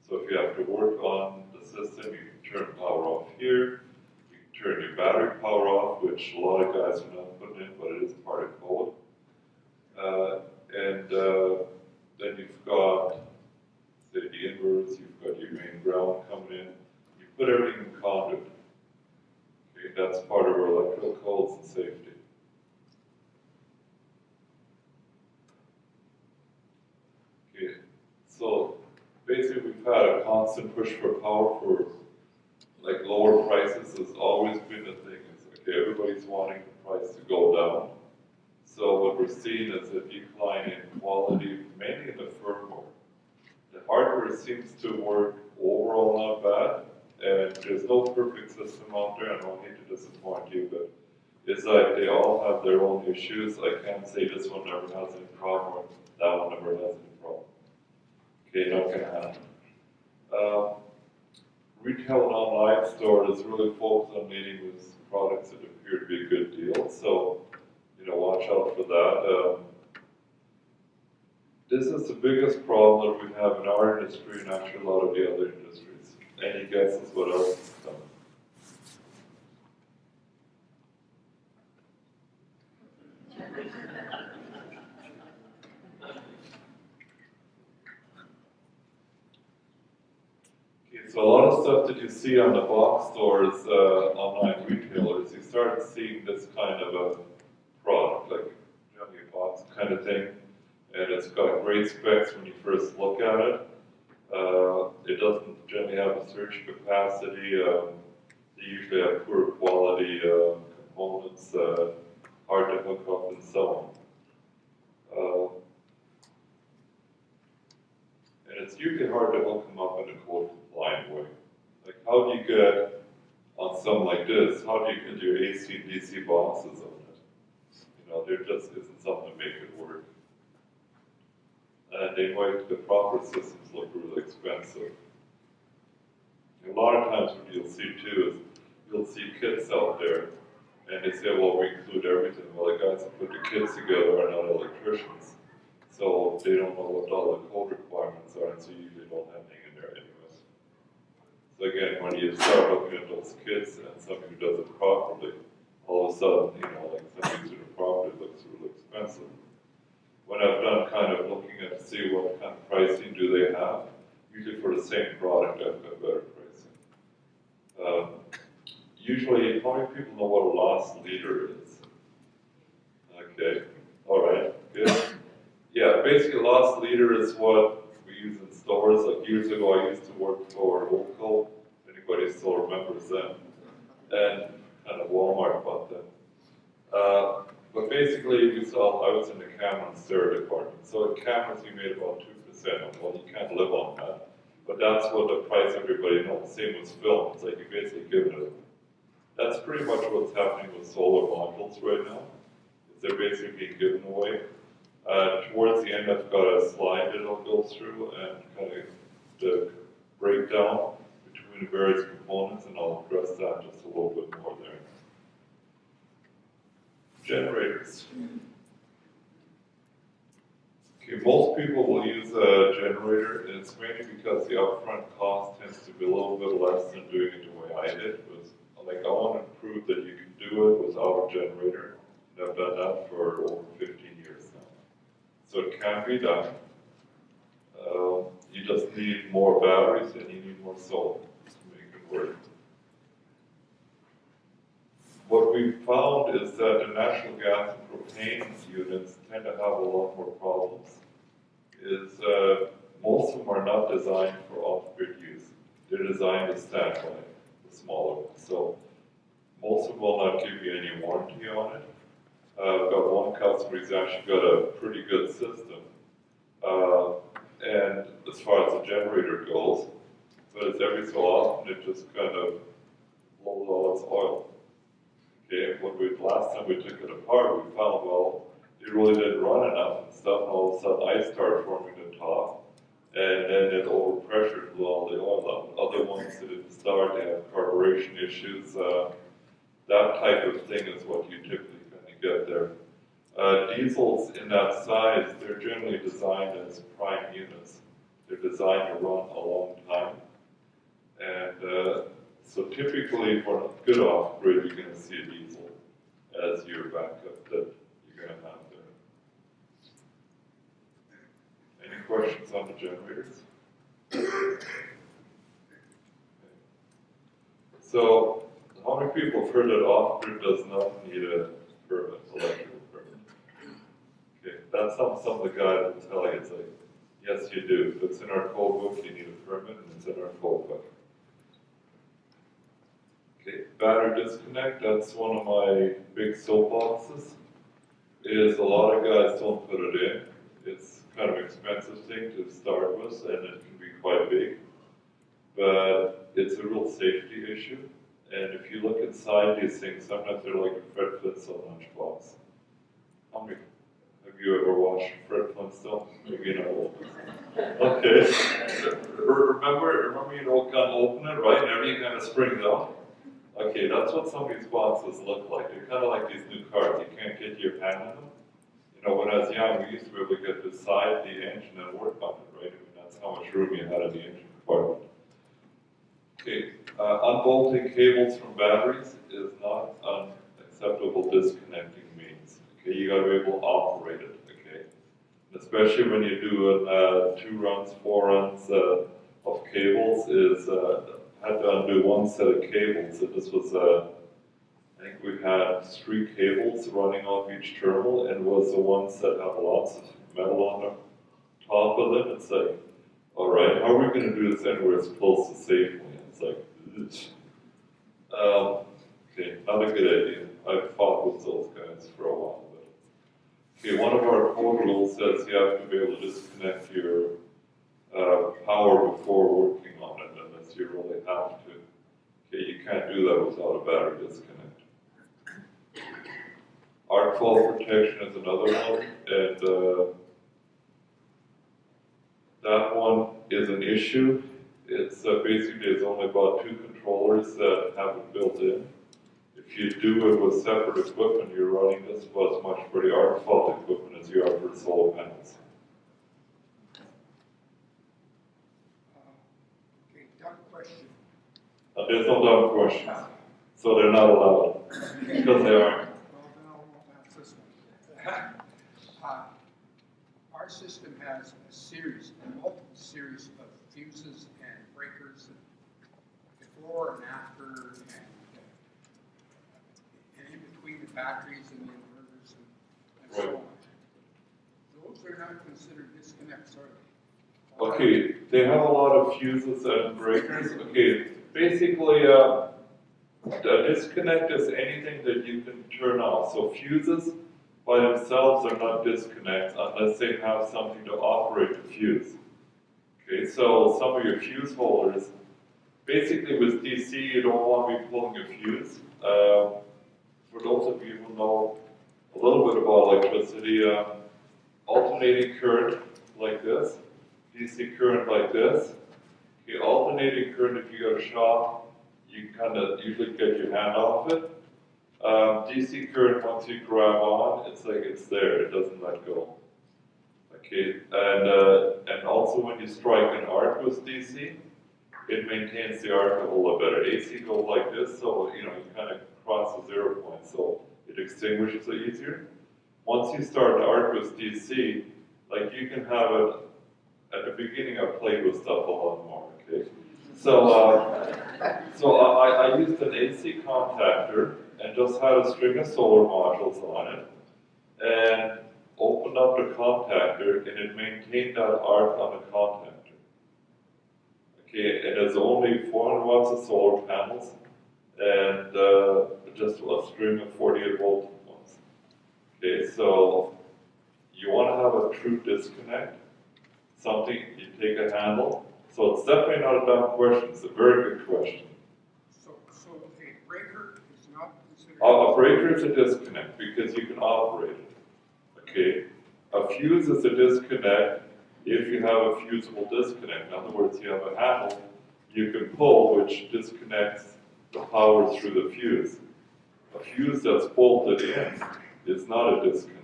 So if you have to work on the system, you can turn power off here. You can turn your battery power off, which a lot of guys are not putting in, but it is part of code. Then you've got, say, the inverters, you've got your main ground coming in. You put everything in conduit. Okay, that's part of our electrical codes and safety. Okay, so basically we've had a constant push for power for like lower prices has always been the thing. It's okay, everybody's wanting the price to go down. So what we're seeing is a decline in quality, mainly in the firmware. The hardware seems to work overall not bad, and there's no perfect system out there. I don't hate to disappoint you, but it's like they all have their own issues. I can't say this one never has any problem or that one never has any problem. Okay, not gonna happen. Retail and online stores really focus on leading with products that appear to be a good deal. So, you know, watch out for that. This is the biggest problem that we have in our industry and actually a lot of the other industries. Any guesses what else is coming? So a lot of stuff that you see on the box stores, online retailers, you start seeing this kind of a product, like generally a box kind of thing, and it's got great specs when you first look at it. It doesn't generally have a surge capacity. They usually have poor quality components, hard to hook up, and so on. And it's usually hard to hook them up in a code compliant way. Like, how do you get on something like this? How do you get your AC and DC boxes on it? You know, there just isn't something to make it work. And they make the proper systems look really expensive. And a lot of times what you'll see too is you'll see kits out there and they say, well, we include everything. Well, the guys that put the kits together are not electricians. So they don't know what all the code requirements are, and so usually don't have anything in there anyways. So again, when you start looking at those kits and somebody who does it properly, all of a sudden, you know, like somebody who's doing it properly looks really expensive. When I've done kind of looking at to see what kind of pricing do they have, usually for the same product, I've got better pricing. Usually, how many people know what a loss leader is? Okay, all right, good. Yeah, basically, loss leader is what we use in stores. Like years ago, I used to work for Local. If anybody still remembers them, and kind of Walmart bought them. But basically, we sell. I was in the camera and stereo department. So in cameras, we made about 2%. Well, you can't live on that. But that's what the price everybody knows. Same with film. It's like you basically give it. That's pretty much what's happening with solar modules right now. Is they're basically being given away. Towards the end, I've got a slide that I'll go through and kind of the breakdown between the various components, and I'll address that just a little bit more there. Generators. Okay, most people will use a generator, and it's mainly because the upfront cost tends to be a little bit less than doing it the way I did. It was like, I want to prove that you can do it without a generator, and I've done that for over 15 years now. So it can be done. You just need more batteries and you need more solar to make it work. What we found is that the natural gas and propane units tend to have a lot more problems. Most of them are not designed for off-grid use. They're designed to stand by, the smaller ones. So most of them will not give you any warranty on it. I've got one customer who's actually got a pretty good system. And as far as the generator goes, but it's every so often it just kind of blows all its oil. Okay, last time we took it apart, we found, well, it really didn't run enough and stuff, and all of a sudden ice started forming the top, and then it overpressured, blew all the oil out. Other ones that didn't start, they have carburation issues. That type of thing is what you typically kind of get there. Diesels in that size, they're generally designed as prime units. They're designed to run a long time. And so typically for a good off-grid, you're going to see a diesel as your backup that you're going to have there. Any questions on the generators? Okay. So how many people have heard that off-grid does not need a permit, electrical permit? Okay, that's something some of the guys will tell you. It's like, yes, you do. If it's in our code book, you need a permit, and it's in our code book. Okay, battery disconnect, that's one of my big soapboxes, is a lot of guys don't put it in. It's kind of an expensive thing to start with, and it can be quite big, but it's a real safety issue. And if you look inside these things, sometimes they're like a Fred Flintstone lunchbox. How many have you ever watched Fred Flintstone? Maybe you know. Okay. Remember you know, kind of open it, right? And everything kind of springs out. Okay, that's what some of these boxes look like. They're kind of like these new cars. You can't get your hand in them. You know, when I was young, we used to be able to get beside the engine and work on it, right? I mean, that's how much room you had in the engine compartment. Okay, unbolting cables from batteries is not an acceptable disconnecting means. Okay, you got to be able to operate it. Okay, and especially when you're doing 2 runs, 4 runs of cables, had to undo one set of cables. So this was I think we had 3 cables running off each terminal, and was the ones that have lots of metal on the top of them. It's like, all right, how are we going to do this anywhere it's close to safely? It's like, okay, not a good idea. I've fought with those guys for a while. But okay, one of our code rules says you have to be able to disconnect your power before working on it, unless you really have to. Okay, you can't do that without a battery disconnect. Arc fault protection is another one, and that one is an issue. It's basically there's only about 2 controllers that have it built in. If you do it with separate equipment, you're running this about as much for the arc fault equipment as you are for the solar panels.
Okay, dumb question.
There's no dumb questions, so they're not allowed because they aren't.
Well, then I'll answer this one. Our system has a multiple series of fuses and breakers before and after, and in between the batteries and the inverters and so on. Those are not considered disconnects, are they?
Okay, they have a lot of fuses and breakers. Okay, basically, a disconnect is anything that you can turn off. So fuses by themselves are not disconnects unless they have something to operate the fuse. Okay, so some of your fuse holders, basically with DC, you don't want to be pulling a fuse. For those of you who know a little bit about electricity, alternating current like this, DC current like this. Okay, alternating current, if you got a shock, you kind of usually get your hand off it. DC current, once you grab on, it's like it's there, it doesn't let go. Okay, and also when you strike an arc with DC, it maintains the arc a whole lot better. AC goes like this, so you kind of cross the 0 point, so it extinguishes it easier. Once you start to arc with DC, like you can have it, at the beginning I played with stuff a lot more, okay? So, I used an AC contactor and just had a string of solar modules on it, and opened up the contactor, and it maintained that arc on the contactor. Okay, and it's only 400 watts of solar panels, and just a string of 48 volt ones. Okay, so you want to have a true disconnect, something, you take a handle. So it's definitely not a dumb question, it's a very good question.
So a breaker is not considered.
A breaker is a disconnect because you can operate it. Okay, a fuse is a disconnect if you have a fusible disconnect. In other words, you have a handle you can pull which disconnects the power through the fuse. A fuse that's bolted in is not a disconnect.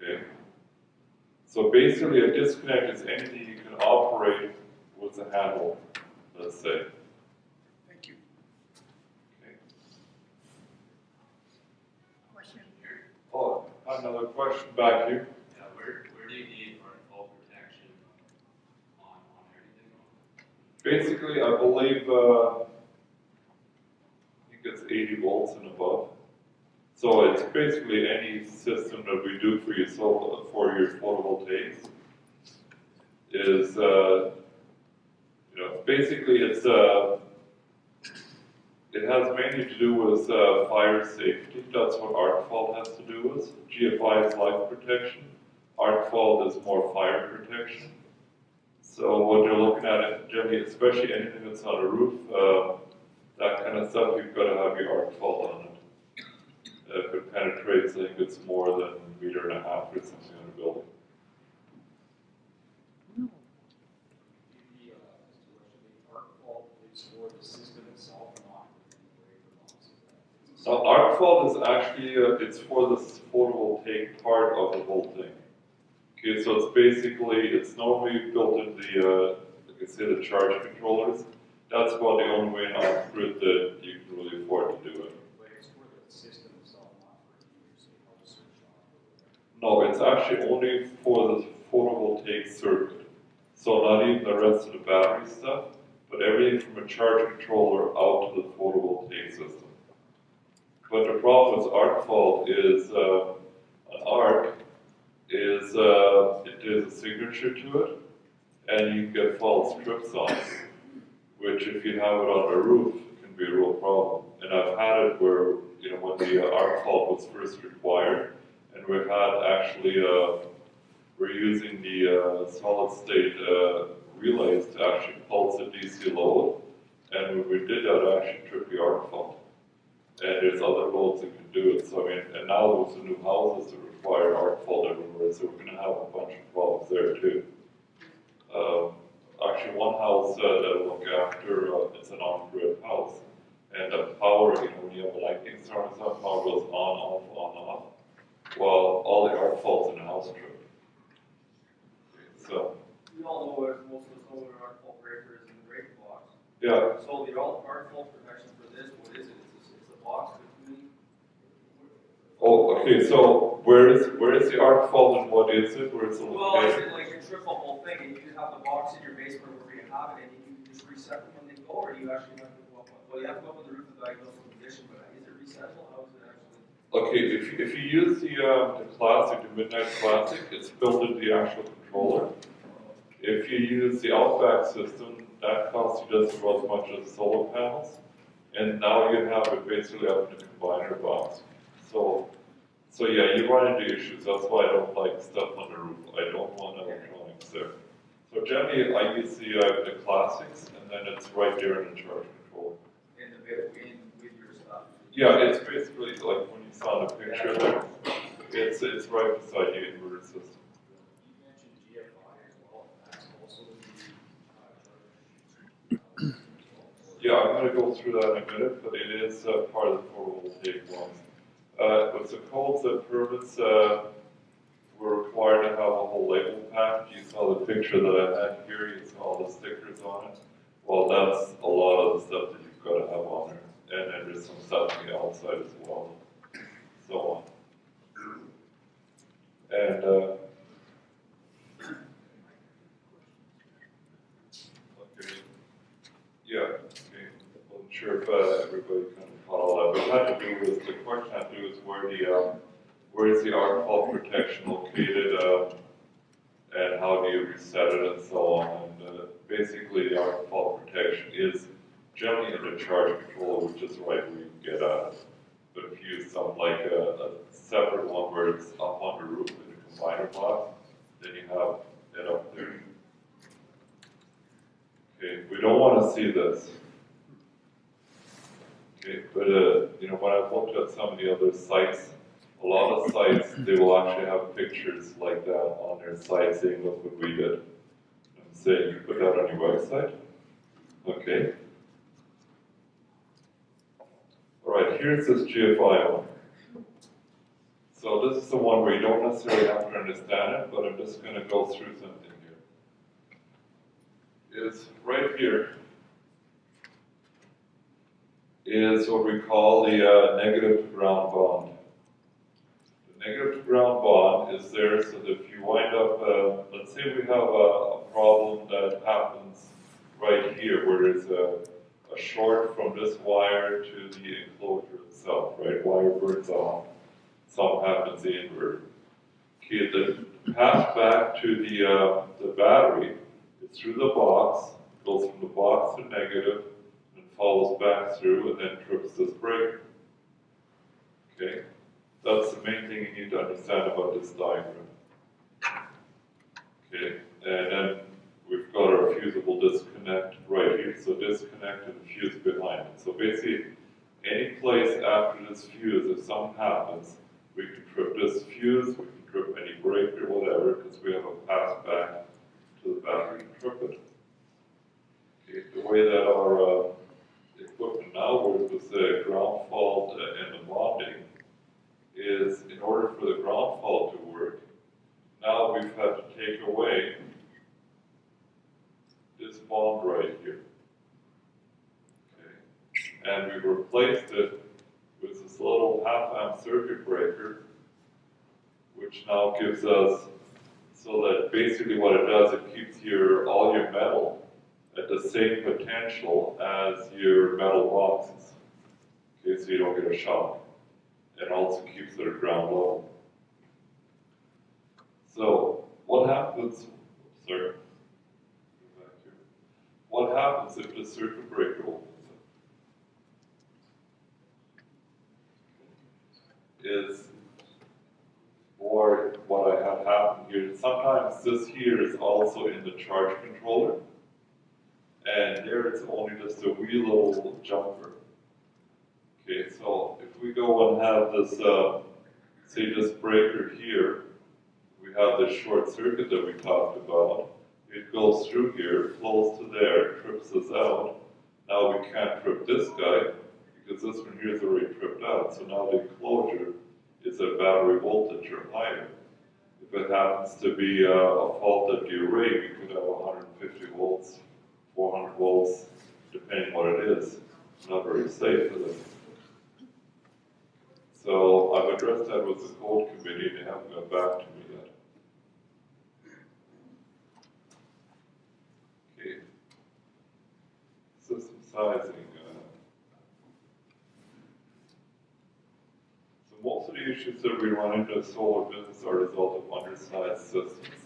Okay, so basically a disconnect is anything you can operate with a handle, let's say.
Thank you.
Okay.
Question.
Oh, another question back here.
Yeah, where do you need arc protection on everything?
Basically, I believe, I think it's 80 volts and above. So it's basically any system that we do for your photovoltaics is, basically it has mainly to do with fire safety. That's what arc fault has to do with. GFI is life protection. Arc fault is more fire protection. So what you're looking at, generally, especially anything that's on a roof, that kind of stuff, you've got to have your arc fault on it. If it penetrates, I think it's more than 1.5 meters or something on a building.
The arc fault is for the system itself, not for the breaker box.
So arc fault is actually, it's for the photovoltaic part of the whole thing. Okay, so it's basically, it's normally built in the, like I say, the charge controllers. That's about the only way in off-grid that you can really afford to do it.
But it's for the system itself, not for you, so you help switch off or whatever.
No, it's actually only for the photovoltaic circuit. So not even the rest of the battery stuff, but everything from a charge controller out to the photovoltaic system. But the problem with arc fault is an arc is it is a signature to it, and you can get false trips on it, which if you have it on a roof can be a real problem. And I've had it where, when the arc fault was first required, and we had actually, we're using the solid state relays to actually pulse the DC load, and when we did that, it actually tripped the arc fault. And there's other loads that can do it. So and now there's the new houses that require arc fault everywhere, so we're going to have a bunch of problems there too. Actually, one house that I look after, it's an on-grid house, and the power, when you have a lightning storm and stuff, power goes on, off. Well, all the arc faults in the house trip. So.
We all know what most of us know what an arc fault breaker is in the breaker box.
Yeah.
So the arc fault protection for this, what is it? It's a box between.
Oh, okay. So where is the arc fault and what is it? Where is the location?
Well, is it like a triple whole thing, and you just have the box in your basement where you have it, and you can just reset them when they go, or do you actually have to go up? Well, you have to go up on the roof to diagnose the condition, but is it resettable? How is it actually?
Okay, if you use the classic, the Midnight Classic, it's built into the actual controller. If you use the Outback system, that costs you just about as much as solar panels, and now you have it basically up in the combiner box. So yeah, you run into issues. That's why I don't like stuff on the roof. I don't want electronics there. So generally, I use the classics, and then it's right there in the charge controller.
In the bit with your stuff.
Yeah, it's basically like when you saw the picture there. It's right beside the inverter
also be,
Yeah, I'm gonna go through that in a minute, but it is part of the photovoltaic ones. With the codes and permits, we're required to have a whole label pack. You saw the picture that I had here, you saw all the stickers on it. Well, that's a lot of the stuff that you've got to have on there. And then there's some stuff on the outside as well, so on. And, okay. Yeah, okay. Wasn't sure if everybody kind of caught all that, but it had to do with, the question had to do with where is the arc fault protection located, and how do you reset it and so on. And basically the arc fault protection is generally in the charge controller, which is right where you can get at it. But if you use something like a separate one where it's up on the roof in a combiner box, then you have it up there. Okay, we don't want to see this. Okay, but you know, when I've looked at some of the other sites, a lot of sites, they will actually have pictures like that on their site saying, look what we did. And saying, you put that on your website? Okay. All right, here's this GFI one. So this is the one where you don't necessarily have to understand it, but I'm just going to go through something here. It's right here is what we call the negative to ground bond. Negative to ground bond is there so that if you wind up, let's say we have a problem that happens right here where there's a short from this wire to the enclosure itself, right? Wire burns off, something happens to the inverter. Okay, the path back to the battery is through the box, goes from the box to negative, and follows back through and then trips this breaker. Okay? That's the main thing you need to understand about this diagram. Okay, and then we've got our fusible disconnect right here. So disconnect and fuse behind it. So basically, any place after this fuse, if something happens, we can trip this fuse, we can trip any breaker, whatever, because we have a pass back to the battery and trip it. Okay, the way that our equipment now works with the ground fault and the bonding is in order for the ground fault to work, now we've had to take away this bond right here. Okay. And we've replaced it with this little half-amp circuit breaker, which now gives us, so that basically what it does, it keeps all your metal at the same potential as your metal boxes. Okay, so you don't get a shock. And also keeps it at ground level. So, what happens, sorry, back here. What happens if the circuit breaker opens up? Is, or what I have happened here, sometimes this here is also in the charge controller, and there it's only just a wee little jumper. Okay, so if we go and have this, say this breaker here, we have this short circuit that we talked about, it goes through here, flows to there, trips us out. Now we can't trip this guy, because this one here is already tripped out, so now the enclosure is at battery voltage or higher. If it happens to be a fault at the array, we could have 150 volts, 400 volts, depending what it is. Not very safe, is it? So I've addressed that with the code committee, and they haven't got back to me yet. Okay. System sizing. So most of the issues that we run into in solar business are a result of undersized systems.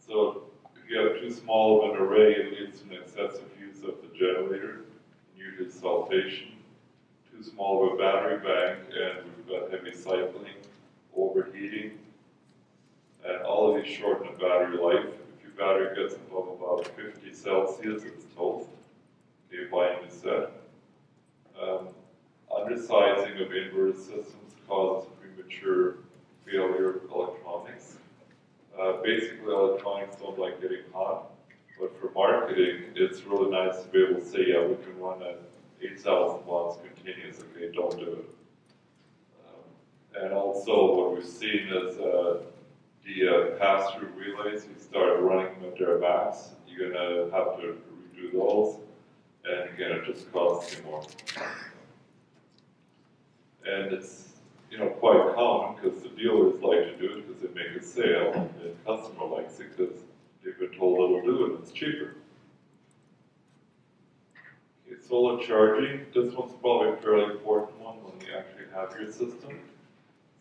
So if you have too small of an array, it leads to an excessive use of the generator, usually saltation. Too small of a battery bank, and we've got heavy cycling, overheating, and all of these shorten the battery life. If your battery gets above about 50 Celsius, it's toast. Okay, buying a set. Undersizing of inverter systems causes premature failure of electronics. basically electronics don't like getting hot, but for marketing, it's really nice to be able to say, yeah, we can run at 8,000 watts continuous. Okay, don't do it. And also what we've seen is the pass-through relays, you start running them at their max, you're gonna have to redo those, and again, it just costs you more. And it's, you know, quite common because the dealers like to do it because they make a sale, and the customer likes it because they've been told it'll do it and it's cheaper. Okay, solar charging, this one's probably a fairly important one when you actually have your system.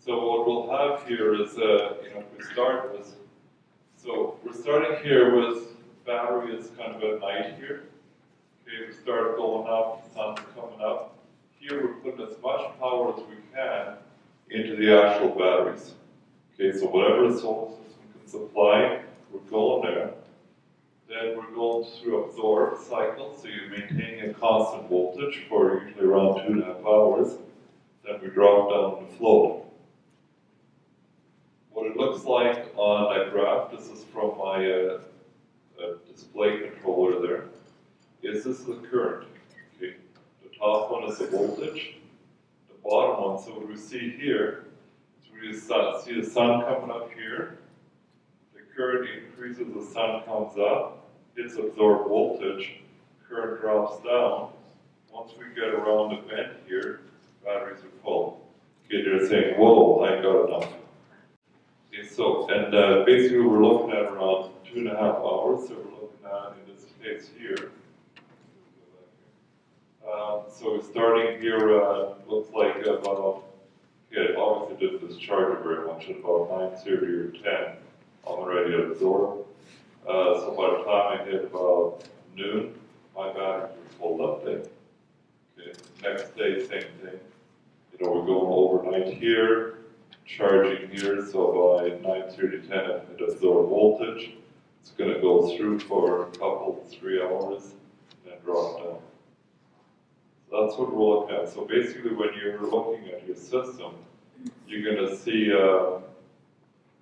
So what we'll have here is, you know, if we start with, so we're starting here with battery is kind of at night here. Okay, we start going up, the sun's coming up. Here we're putting as much power as we can into the actual batteries. Okay, so whatever the solar system can supply, we're going there. Then we're going through absorb cycle, so you're maintaining a constant voltage for usually around 2.5 hours. Then we drop down to float. What it looks like on that graph, this is from my display controller there, is this is the current. Okay. The top one is the voltage, the bottom one, so what we see here is we see the sun coming up here, the current increases, the sun comes up, hits absorbed voltage, current drops down. Once we get around the vent here, batteries are full. Okay, they're saying, whoa, I got enough. Okay, so, and basically we're looking at around 2.5 hours, so we're looking at, in this case here, so starting here, looks like about, okay, obviously didn't discharge it very much, at about 9:30 or 10, I'm already absorbed. So by the time I hit about noon, my batteries were full that day. Okay, next day, same thing. You know, we're going overnight here, charging here, so by 9:30, 10, I hit absorb voltage. It's going to go through for a couple, 3 hours, and then drop down. So that's what we're looking at. So basically, when you're looking at your system, you're going to see,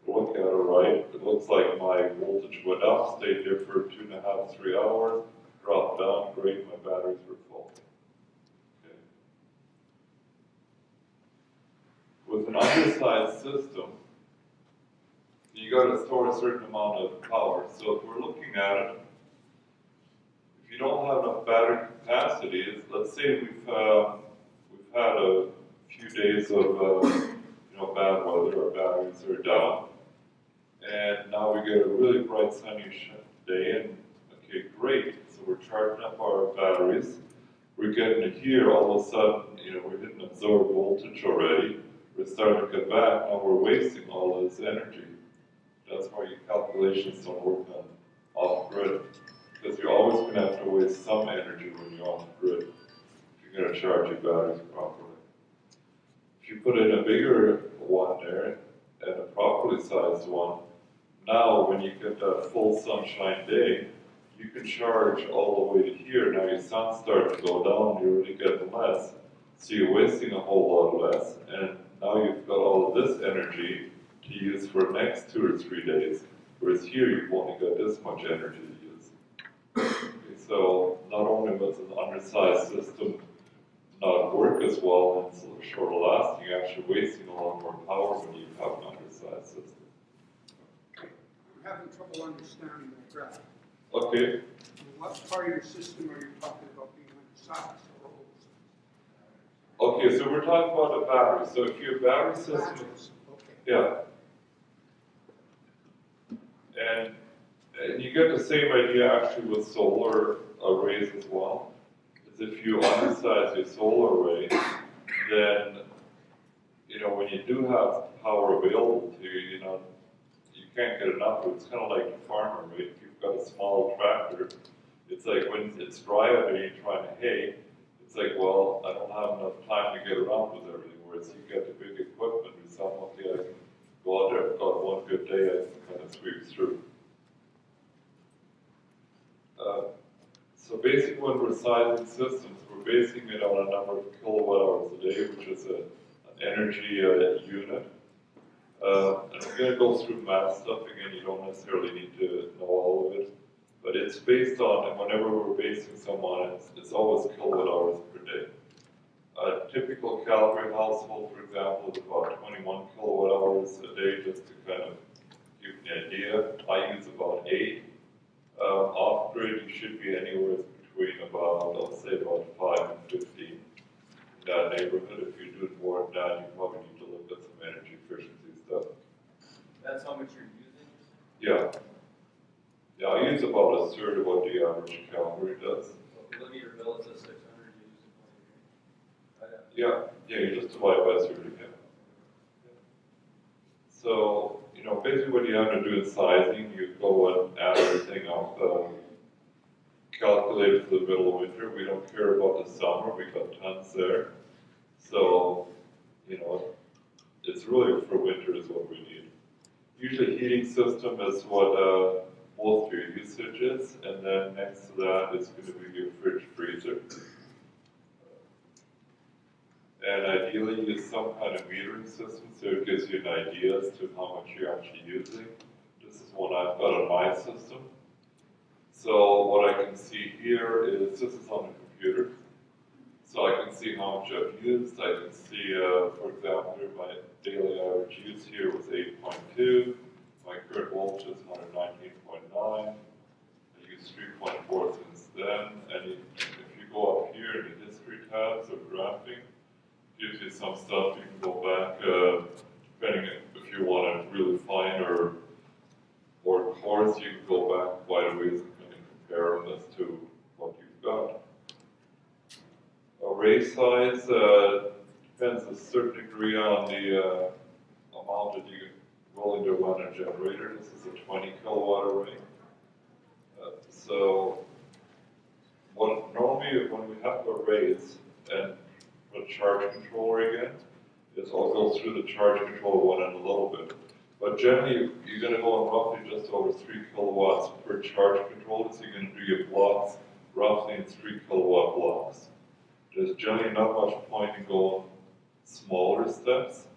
look at it right, it looks like my voltage went up, stayed there for 2.5, 3 hours, dropped down, great, my batteries were full. Okay. With an undersized system, you got to store a certain amount of power. So if we're looking at it, if you don't have enough battery capacity, let's say we've had a few days of you know, bad weather, our batteries are down, and now we get a really bright sunny day, and okay, great. So we're charging up our batteries. We're getting to here, all of a sudden, you know, we're hitting absorbed voltage already. We're starting to get back, now we're wasting all this energy. That's why your calculations don't work on off-grid, because you're always going to have to waste some energy when you're off-grid if you're going to charge your batteries properly. If you put in a bigger one there, and a properly sized one, now when you get that full sunshine day, you can charge all the way to here. Now your sun's starting to go down, you're really getting less, so you're wasting a whole lot less, and now you've got all of this energy to use for the next 2 or 3 days, whereas here you've only got this much energy to use. Okay, so not only was an undersized system not work as well and so shorter lasting, you're actually wasting a lot more power when you have an undersized system.
I'm having trouble understanding that graph.
Okay.
What part of your system are you talking about being undersized or oversized?
Okay, so we're talking about the battery. So if your battery system,
Batteries, okay.
yeah, and you get the same idea actually with solar arrays as well. Is if you undersize your solar array, then you know when you do have power available to you, you know you can't get enough of it. It's kind of like the farmer, right? If you've got a small tractor, it's like when it's dry out and you're trying to hay. It's like, well, I don't have enough time to get around with everything. Whereas you get the big equipment, and some, okay, I can go out there, I've got one good day, I can kind of sweep through. So basically when we're sizing systems, we're basing it on a number of kilowatt hours a day, which is an energy unit. And I'm gonna go through math stuff again, you don't necessarily need to know all of it. But it's based on, and whenever we're basing some on it, it's always kilowatt hours per day. A typical Calgary household, for example, is about 21 kilowatt hours a day, just to kind of give you an idea. I use about 8. Off-grid, you should be anywhere between about, let's say about 5 and 15 in that neighborhood. If you're doing more than that, you probably need to look at some energy efficiency stuff.
That's how much you're using?
Yeah. Yeah, I use about a third of what the average Calgary does.
So if you look at your bill, it says 600, you use 20.
Yeah, you just divide by 30, yeah. So, basically what you have to do in sizing, you go and add everything up, calculate it for the middle of winter. We don't care about the summer, we got tons there. So, it's really for winter is what we need. Usually heating system is what most of your usage is, and then next to that is going to be your fridge freezer. And ideally use some kind of metering system so it gives you an idea as to how much you're actually using. This is one I've got on my system. So what I can see here is, this is on the computer. So I can see how much I've used. I can see, for example, here my daily average use here was 8.2. My current voltage is 119.9. I used 3.4 since then. And if you go up here in the history tabs or graphing, gives you some stuff you can go back, depending if you want to really fine or coarse, you can go back quite a ways and compare them as to what you've got. Array size depends a certain degree on the amount that you're willing to run a generator. This is a 20 kilowatt array. So normally when we have arrays and a charge controller again, is I'll go through the charge controller one in a little bit. But generally, you're going to go on roughly just over 3 kilowatts per charge controller, so you're going to do your blocks roughly in 3 kilowatt blocks. There's generally not much point in going smaller steps,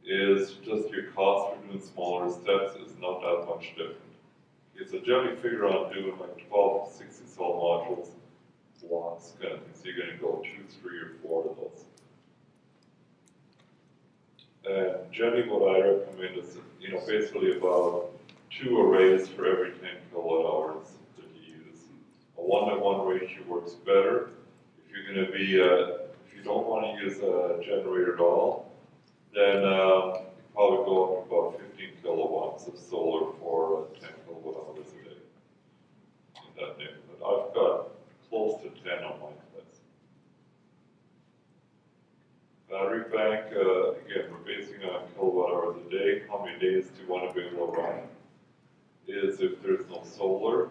is just your cost for doing smaller steps is not that much different. Okay, so generally figure on doing like 12 to 60 cell modules blocks kind of thing. So you're going to go 2, 3, or 4 of those. And generally what I recommend is, basically about 2 arrays for every 10 kilowatt hours that you use. A 1-to-1 ratio works better. If you're going to be, if you don't want to use a generator at all, then you probably go up to about 15 kilowatts of solar for 10 kilowatt hours a day in that neighborhood. I've got close to 10 on my list. Battery bank, again, we're basing on kilowatt hours a day. How many days do you want to be able to run? Is if there's no solar,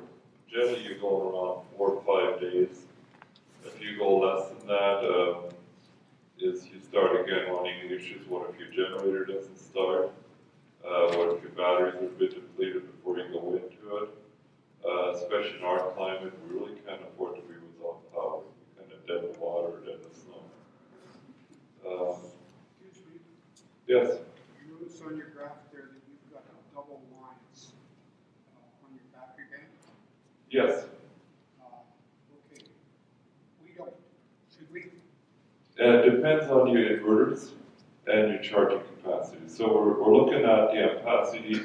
generally you go around 4 or 5 days. If you go less than that, is you start again running issues. What if your generator doesn't start? What if your batteries are a bit depleted before you go into it? Especially in our climate, we really can't afford to be without power. We kind of dead in water or dead in snow.
Excuse me,
Yes.
you notice on your graph there that you've got double lines on your battery bank?
Yes.
Okay. We don't. Should we?
It depends on your inverters and your charging capacity. So we're looking at the capacity.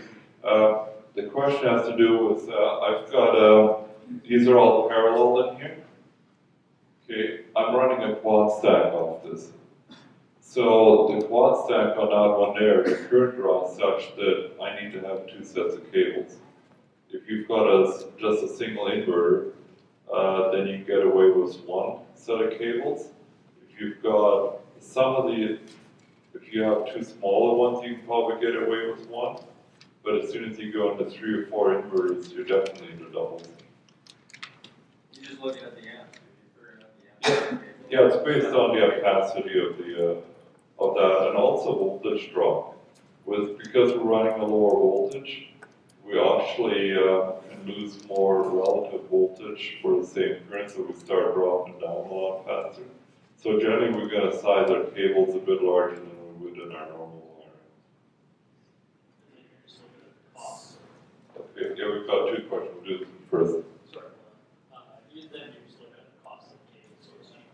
The question has to do with, I've got, these are all parallel in here. Okay, I'm running a quad stack off this. So the quad stack on that one there, the current draw is such that I need to have 2 sets of cables. If you've got just a single inverter, then you can get away with 1 set of cables. If you've got if you have 2 smaller ones, you can probably get away with 1. But as soon as you go into 3 or 4 inverters, you're definitely into doubles.
You're just looking at the amp. You're figuring out the amp.
Yeah, it's based on the capacity of that, and also voltage drop. Because we're running a lower voltage, we actually can lose more relative voltage for the same current, so we start dropping down a lot faster. So generally, we're going to size our cables a bit larger than we would in our normal wiring. two questions, we'll do this one first.
Sorry, you then you just look at the cost of cable, so it's cheaper.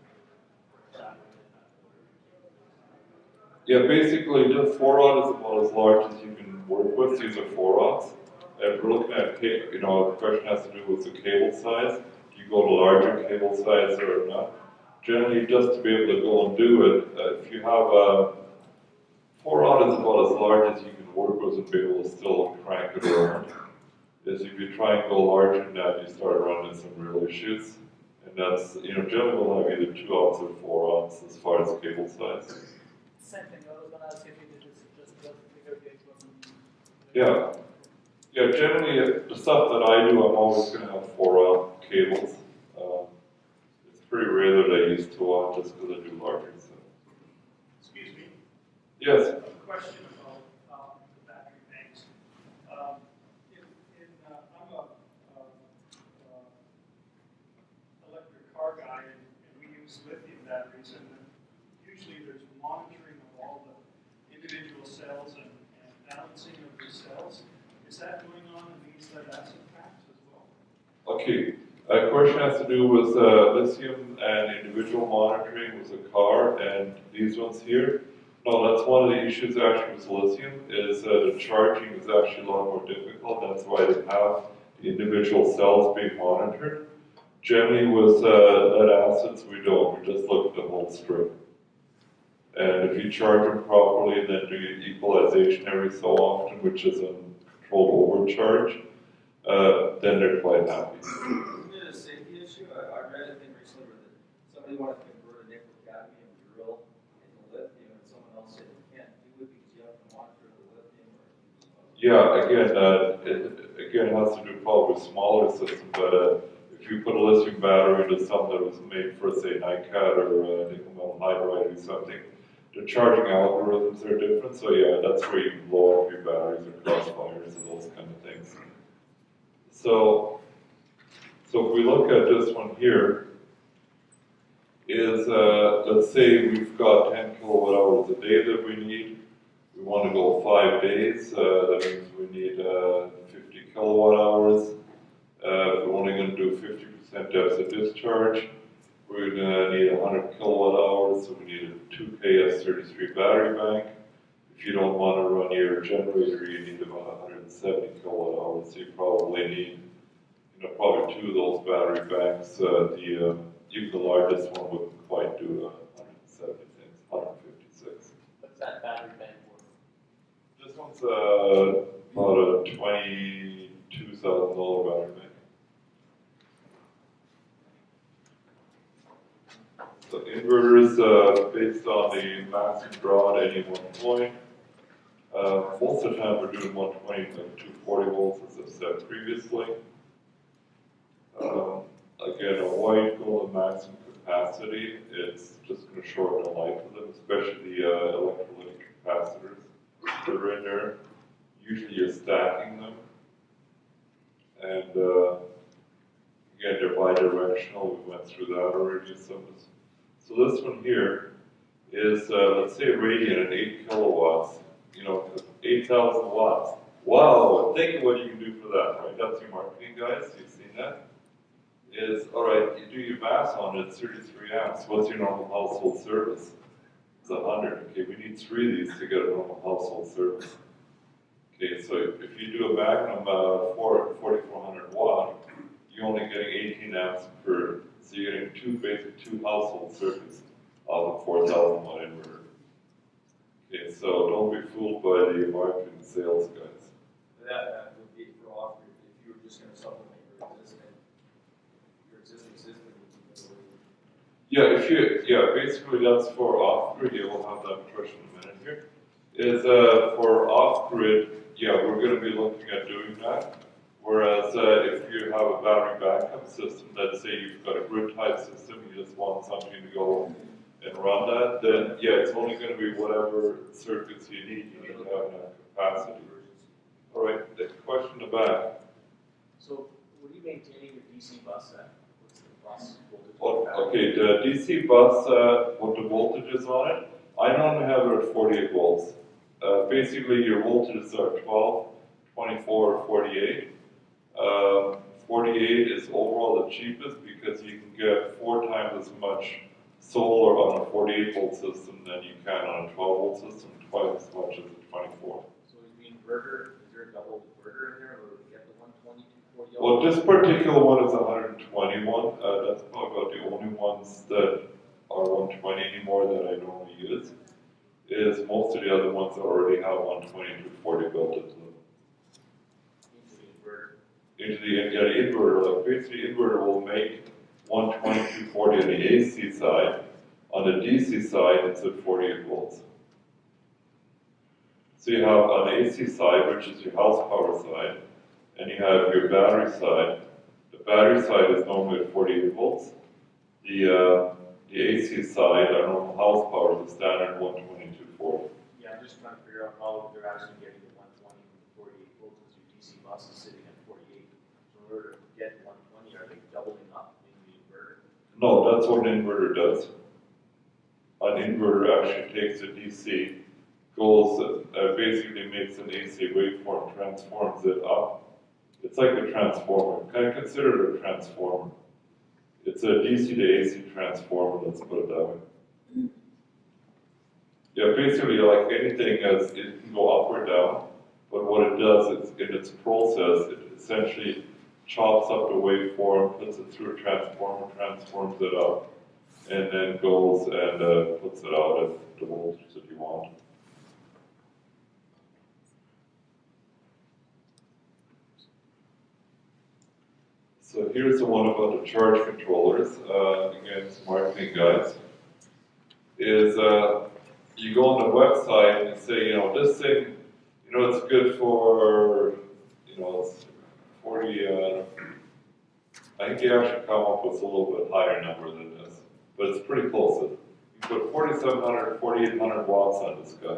Yeah, basically, the 4-rod is about as large as you can work with. These are 4-rods. If we're looking at, you know, the question has to do with the cable size. Do you go to larger cable size or not? Generally, just to be able to go and do it, if you have a 4-rod is about as large as you can work with and be able to still crank it around. Is if you try and go larger than that, you start running into some real issues. And that's, you know, generally we'll have either 2-aughts or 4-aughts as far as cable size.
Same thing, I was gonna ask if you did this, just the bigger gauge wasn't.
Yeah. Yeah, generally, the stuff that I do, I'm always going to have 4-aught cables. It's pretty rare that I use 2-aught just because I do larger stuff.
Excuse me,
Yes.
a question about the battery banks. I'm a electric car guy, and we use lithium batteries, and usually there's monitoring of all the individual cells and balancing of the cells. Is that going on in these lead acid packs as well?
Okay. A question has to do with lithium and individual monitoring with a car and these ones here. No, that's one of the issues actually with lithium is the charging is actually a lot more difficult. That's why they have the individual cells being monitored. Generally with lead acids, we don't. We just look at the whole strip. And if you charge them properly and then do equalization every so often, which is a controlled overcharge, then they're quite happy.
Isn't it a safety issue? I read a thing recently where somebody wanted to convert a nickel cadmium drill into lithium, and someone else said you can't do it because you have to monitor the lithium.
Yeah, again, it has to do probably with smaller systems, but if you put a lithium battery into something that was made for, say, NiCad or nickel metal hydride or something, the charging algorithms are different, so yeah, that's where you can blow up your batteries or crossfires and those kind of things. So if we look at this one here, is let's say we've got 10 kilowatt hours a day that we need. We want to go 5 days, that means we need 50 kilowatt hours. If we're only going to do 50% deficit discharge, we're going to need 100 kilowatt hours, so we need a 2 KS33 battery bank. If you don't want to run your generator, you need about 170 kilowatt hours, so you probably need, you know, probably 2 of those battery banks. Even the largest one wouldn't quite do 176, 156.
What's that battery bank worth?
This one's about a $22,000 battery bank. The inverter is based on the maximum draw at any one point. Most of the time we're doing 120 to 240 volts, as I've said previously. Again, a white gold maximum capacity, it's just going to shorten the life of them, especially the electrolytic capacitors that are in there. Usually you're stacking them. And again, they're bidirectional, we went through that already. So this one here is, let's say a radiant at 8 kilowatts, you know, 8,000 watts. Wow, think of what you can do for that, right? That's your marketing guys, you've seen that. Is, all right, you do your math on it, it's 33 amps. What's your normal household service? It's 100. Okay, we need 3 of these to get a normal household service. Okay, so if you do a Magnum 4400 watt, you're only getting 18 amps per, so you're getting two household circuits off a 4,000 watt inverter. Okay, so don't be fooled by the marketing and sales guys.
That would be for off if you were just going to supplement your existing system.
Yeah, basically that's for off-grid. Yeah, we'll have that question in a minute here. Is for off-grid, yeah, we're going to be looking at doing that. Whereas if you have a battery backup system, let's say you've got a grid-type system, you just want something to go and run that, then yeah, it's only going to be whatever circuits you need. You need to have enough capacity. All right, the question in the back.
So, what are you maintaining your DC bus at? What's the bus voltage?
Okay, the DC bus, what the voltage is on it, I normally have it at 48 volts. Basically, your voltages are 12, 24, or 48. 48 is overall the cheapest because you can get 4 times as much solar on a 48 volt system than you can on a 12 volt system, twice as much as a 24.
So is the inverter, is there a double inverter in there, or do we get the 120, 240?
Well, this particular one is 121. That's probably about the only ones that are 120 anymore that I normally use. Is most of the other ones that already have 120 to 40 built into them.
Into the inverter.
Into the inverter, like basically the inverter will make 120 to 40 on the AC side. On the DC side, it's at 48 volts. So you have on the AC side, which is your house power side, and you have your battery side. The battery side is normally at 48 volts. The AC side, our normal house power is a standard 120 to 40.
Yeah, I'm just trying to figure out how they're actually getting the 120 from 48 volts, because your DC bus is sitting at 48. So in order to get 120, are they doubling up in the inverter?
No, that's what an inverter does. An inverter actually takes a DC, goes, basically makes an AC waveform, transforms it up. It's like a transformer. Kind of consider it a transformer. It's a DC to AC transformer, let's put it that way. Yeah, basically like anything, it can go up or down, but what it does is in its process, it essentially chops up the waveform, puts it through a transformer, transforms it up, and then goes and puts it out at the voltage that you want. So here's the one about the charge controllers. Again, some marketing guys. Is you go on the website and you say, you know, this thing, you know, it's good for, you know, it's 40. I think you actually come up with a little bit higher number than this, but it's pretty close. You put 4,700, 4,800 watts on this guy.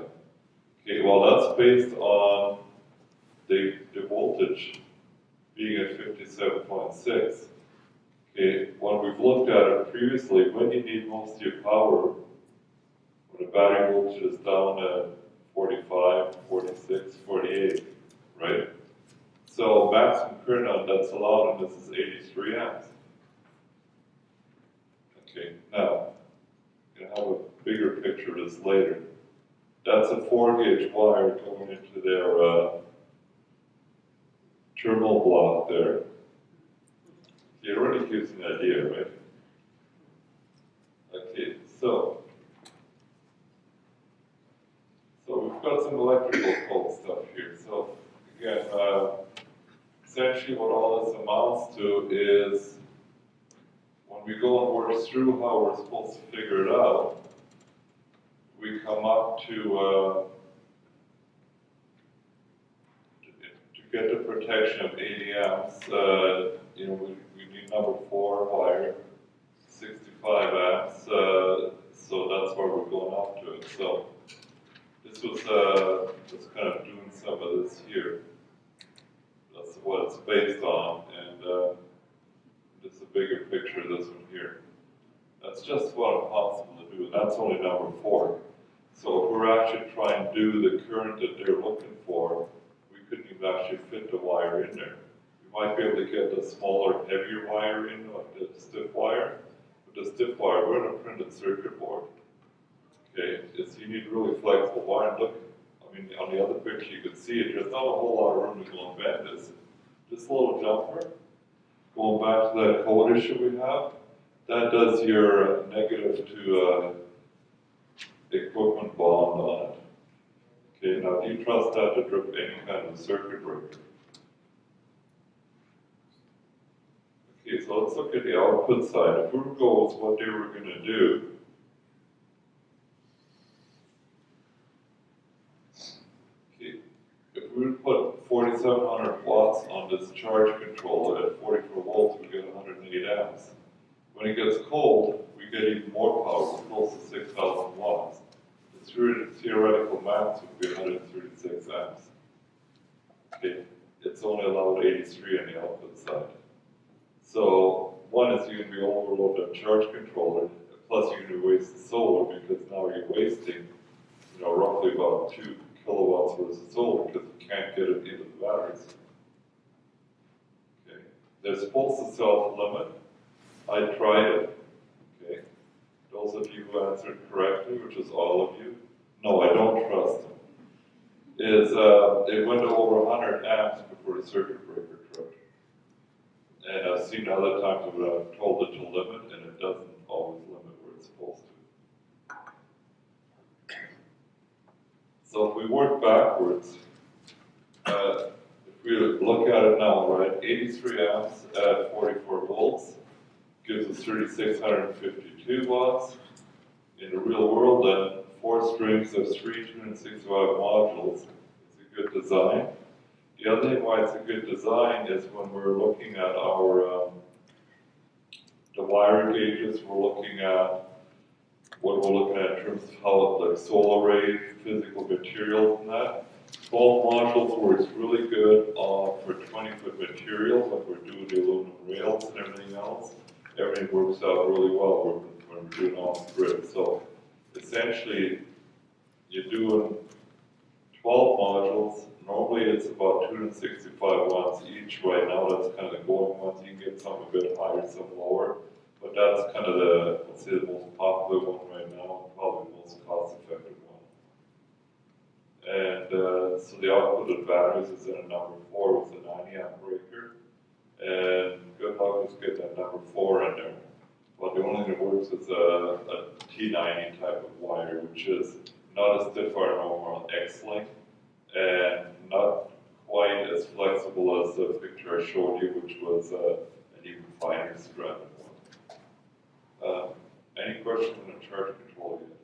Okay, well that's based on the voltage being at 57.6. Okay, when we've looked at it previously, when you need most of your power, when the battery voltage is down at 45, 46, 48, right? So maximum current on that's allowed on this is 83 amps. Okay, now, you can have a bigger picture of this later. That's a 4-gauge wire going into their terminal block there. It already gives an idea, right? Okay, so we've got some electrical code stuff here. So again, essentially what all this amounts to is when we go and work through how we're supposed to figure it out, we come up to get the protection of 80 amps, you know, we need number 4 wire, 65 amps, so that's where we're going up to it. So this was just kind of doing some of this here. That's what it's based on, and this is a bigger picture of this one here. That's just what possible to do, and that's only number 4. So if we're actually trying to do the current that they're looking for, couldn't even actually fit the wire in there. We might be able to get the smaller, heavier wire in, like the stiff wire. But the stiff wire, we're on a printed circuit board. Okay, you need really flexible wire. Look, I mean, on the other picture you can see it. There's not a whole lot of room to go and bend this. This little jumper, going back to that code issue we have, that does your negative to equipment bond on it. Okay, now do you trust that to drip any kind of circuit breaker? Okay, so let's look at the output side. If we were to go with what they were going to do, okay, if we were to put 4,700 watts on this charge controller at 44 volts, we get 108 amps. When it gets cold, we get even more power, we're close to 6,000 watts. The theoretical max would be 136 amps. Okay, it's only allowed 83 on the output side. So one is you're going to be overloaded on charge controller, plus you're going to waste the solar because now you're wasting, you know, roughly about 2 kilowatts worth of solar because you can't get it into the batteries. they're supposed to self-limit. I tried it, okay? Those of you who answered correctly, which is all of you, no, I don't trust them. It went to over 100 amps before the circuit breaker tripped. And I've seen other times where I've told it to limit, and it doesn't always limit where it's supposed to. So if we work backwards, if we look at it now, right, 83 amps at 44 volts gives us 3,652 watts. In the real world, then, 4 strings of 3 265 modules is a good design. The other thing why it's a good design is when we're looking at our the wire gauges, we're looking at what we're looking at in terms of how, like solar array, physical materials and that. 12 modules works really good for 20-foot materials, like we're doing the aluminum rails and everything else. Everything works out really well when we're doing off-grid. So essentially, you're doing 12 modules. Normally it's about 265 watts each. Right now that's kind of the going ones. You can get some a bit higher, some lower. But that's kind of the, let's say, the most popular one right now, probably the most cost-effective one. And so the output of batteries is in a number 4 with a 90 amp breaker. And good luck is getting that number 4 in there. But the only thing that works is a T90 type of wire, which is not as stiff or normal X-Link, and not quite as flexible as the picture I showed you, which was an even finer strand one. Any questions on the charge control yet?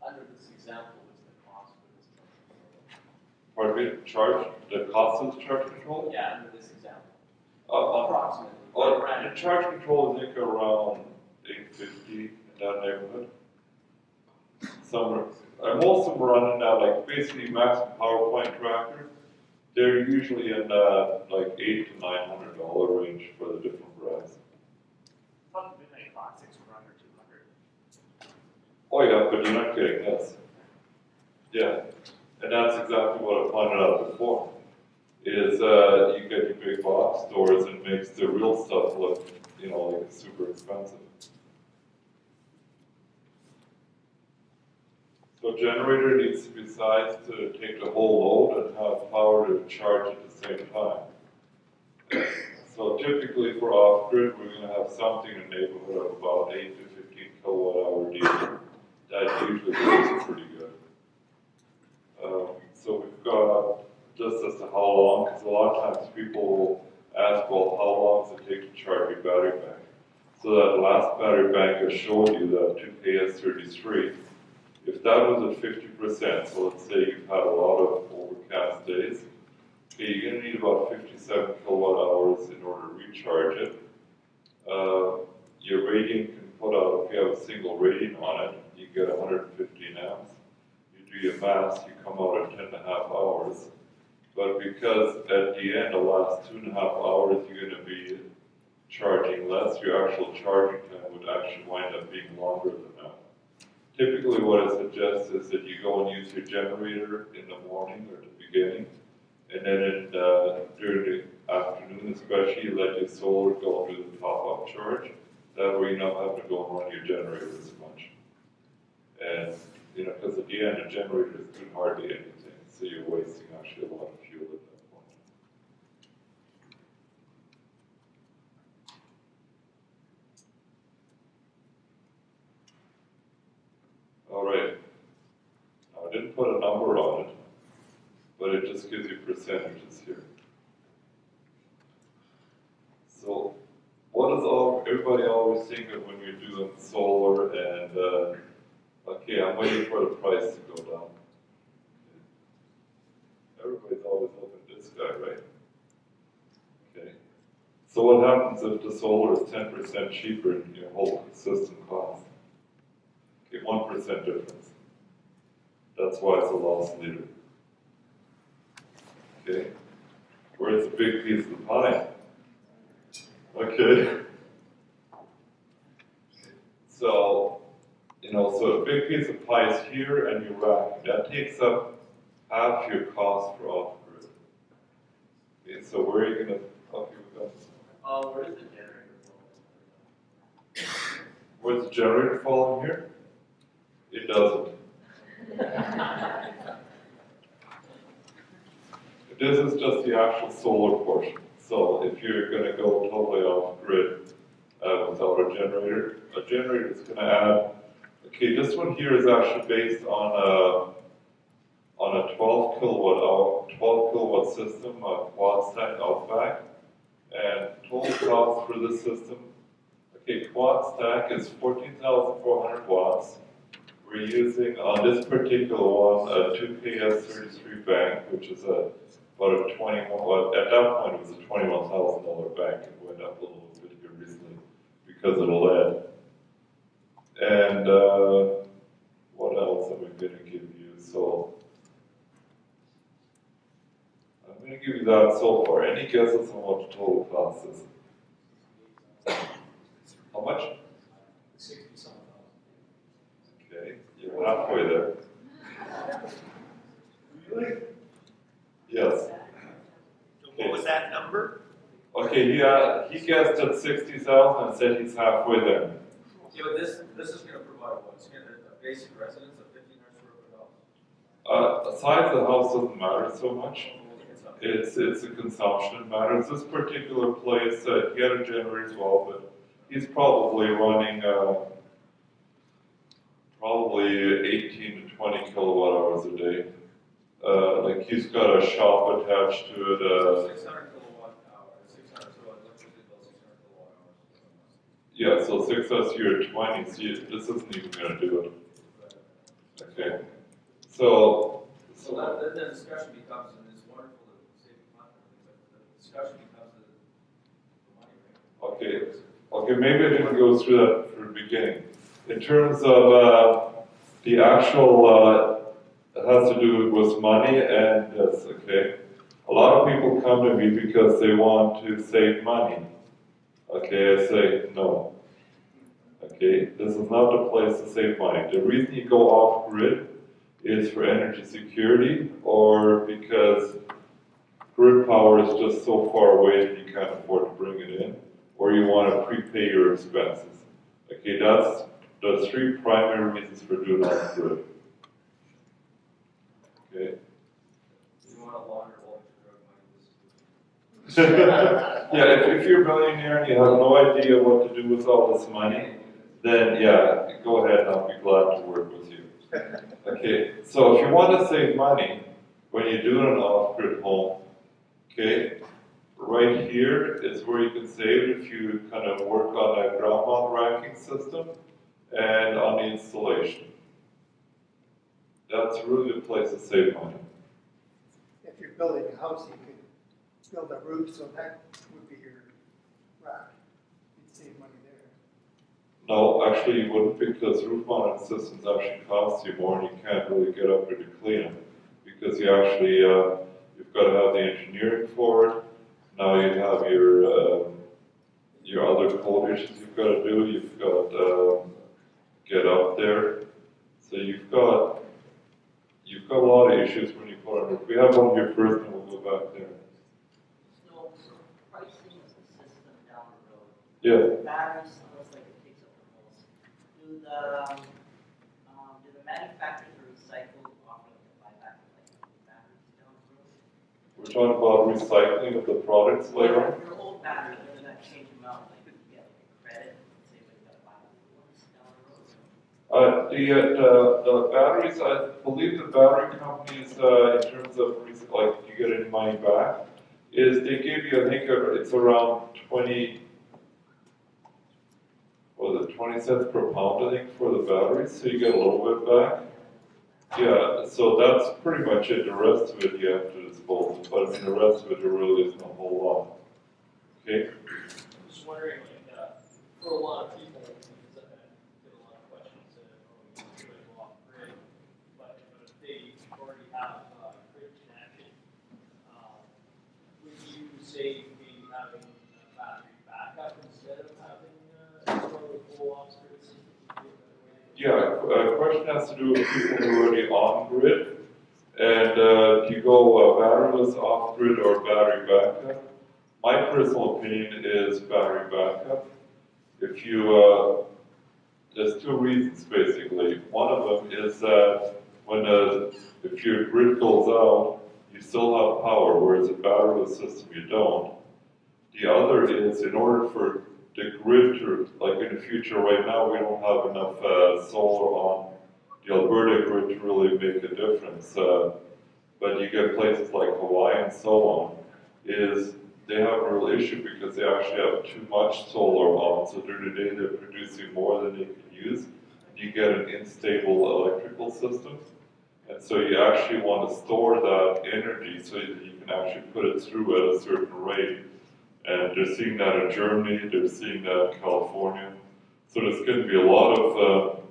Under this example, what's the cost for this
Pardon
charge controller?
me, the cost of the charge control?
Yeah, under this example.
Approximately.
Approximately.
The charge control is, I think, around $850 in that neighborhood. Most of them are running that, like basically maximum power point trackers. They're usually in that like $800 to $900 range for the different brands.
Some midnight classics were under 200.
Oh yeah, but you're not getting this. Yeah, and that's exactly what I pointed out before. Is you get your big box stores and makes the real stuff look, you know, like it's super expensive. So generator needs to be sized to take the whole load and have power to charge at the same time. So typically for off-grid, we're going to have something in the neighborhood of about 8 to 15 kilowatt hour diesel. That usually works pretty good. So we've got, just as to how long, because a lot of times people will ask, well, how long does it take to charge your battery bank? So that last battery bank I showed you, the 2KS33, if that was at 50%, so let's say you've had a lot of overcast days, okay, you're going to need about 57 kilowatt hours in order to recharge it. Your rating can put out, if you have a single rating on it, you get 115 amps. You do your math, you come out at 10.5 hours. But because at the end, the last 2.5 hours, you're going to be charging less, your actual charging time would actually wind up being longer than that. Typically what I suggest is that you go and use your generator in the morning or the beginning, and then during the afternoon especially, you let your solar go through the top-up charge. That way you don't have to go and run your generator as much. And, you know, because at the end, the generator is doing hardly anything, so you're wasting actually a lot of fuel at that point. All right. Now, I didn't put a number on it, but it just gives you percentages here. So, what is everybody always think of when you're doing solar and, okay, I'm waiting for the price to go down. Everybody's always looking at this guy, right? Okay. So what happens if the solar is 10% cheaper in your whole system cost? Okay, 1% difference. That's why it's a loss leader. Okay? Where it's a big piece of the pie. Okay? So, you know, so a big piece of pie is here and you're racking. That takes up half your cost for off-grid. Okay, so where are you going to, okay, we've got
Where is the generator from?
Where's the generator falling here? It doesn't. This is just the actual solar portion. So if you're going to go totally off grid without a generator is going to add. Okay, this one here is actually based on a 12 kilowatt system, a quad stack outback, and total cost for this system. Okay, quad stack is 14,400 watts. We're using on this particular one a 2KS33 bank, which is about a 21. Well, at that point it was a $21,000 bank. It went up a little bit here recently because of the lead. And what else am I going to give you? So I'm going to give you that so far. Any guesses on what the total cost is? How much?
60-something.
Okay, you're halfway there.
Really?
Yes.
What was that number?
Okay, he guessed at 60,000 and said he's halfway there.
Yeah, but this is gonna provide what? It's gonna a basic residence of 1,500 square foot house.
The size of the house doesn't matter so much. It's a consumption matters. This particular place, he had a generator as well, but he's probably running probably 18 to 20 kilowatt hours a day. Like he's got a shop attached to it.
600 kilowatt hour, 600, so electricity bill 600 kilowatt hours.
Yeah, so 6 us here at 20, so this isn't even going to do it. Okay. So
that, then the discussion becomes, and it's wonderful to save money, but the discussion becomes the money, right?
Okay, maybe I didn't go through that from the beginning. In terms of the actual, it has to do with money and this, okay? A lot of people come to me because they want to save money. Okay, I say, no. Okay, this is not the place to save money. The reason you go off grid is for energy security or because grid power is just so far away that you can't afford to bring it in, or you want to prepay your expenses. Okay, that's the three primary reasons for doing off grid. Okay.
You want a longer voltage drug money.
Yeah, if you're a millionaire and you have no idea what to do with all this money, then yeah, go ahead and I'll be glad to work with you. Okay, so if you want to save money when you do an off-grid home, okay, right here is where you can save it if you kind of work on a ground mount racking system and on the installation. That's really the place to save money.
If you're building a house, you could build a roof, so that would be your rack. You'd save money there.
No, actually you wouldn't, because roof mounted systems actually cost you more and you can't really get up there to clean them. Because you actually, you've got to have the engineering for it. Now you have your other code issues you've got to do. You've got get up there. So you've got a lot of issues when you put on roof. We have one here first and we'll go back there.
So pricing is a system down the road.
Yeah.
Batteries sounds like it takes up the most. Do the manufacturers of recycle offer like a buyback of like batteries down the road?
We're talking about recycling of the products later on.
Your old batteries, whether that change them out, like you get like a credit, say when you gotta buy new ones down the road.
The batteries, I believe the battery companies, in terms of like you get any money back, is they give you, I think it's around 20 cents per pound, I think, for the batteries, so you get a little bit back. Yeah, so that's pretty much it. The rest of it you have to dispose of, but I mean the rest of it there really isn't a whole lot. Okay?
I'm just wondering, like, for a lot of people, because I get a lot of questions that should I go off grid, but if they already have grid connection, would you say maybe having a battery backup instead of having sort of a full off grid system?
Yeah, question has to do with people who are already on grid, and if you go batteryless off grid or battery backup, my personal opinion is battery backup. If you, there's two reasons basically. One of them is that if your grid goes out, you still have power, whereas a battery system you don't. The other is in order for the grid to, like in the future right now, we don't have enough solar on the Alberta grid to really make a difference. But you get places like Hawaii and so on, is they have a real issue because they actually have too much solar on, so during the day they're producing more than they can use. You get an unstable electrical system. And so you actually want to store that energy so that you can actually put it through at a certain rate. And they're seeing that in Germany, they're seeing that in California. So there's going to be a lot of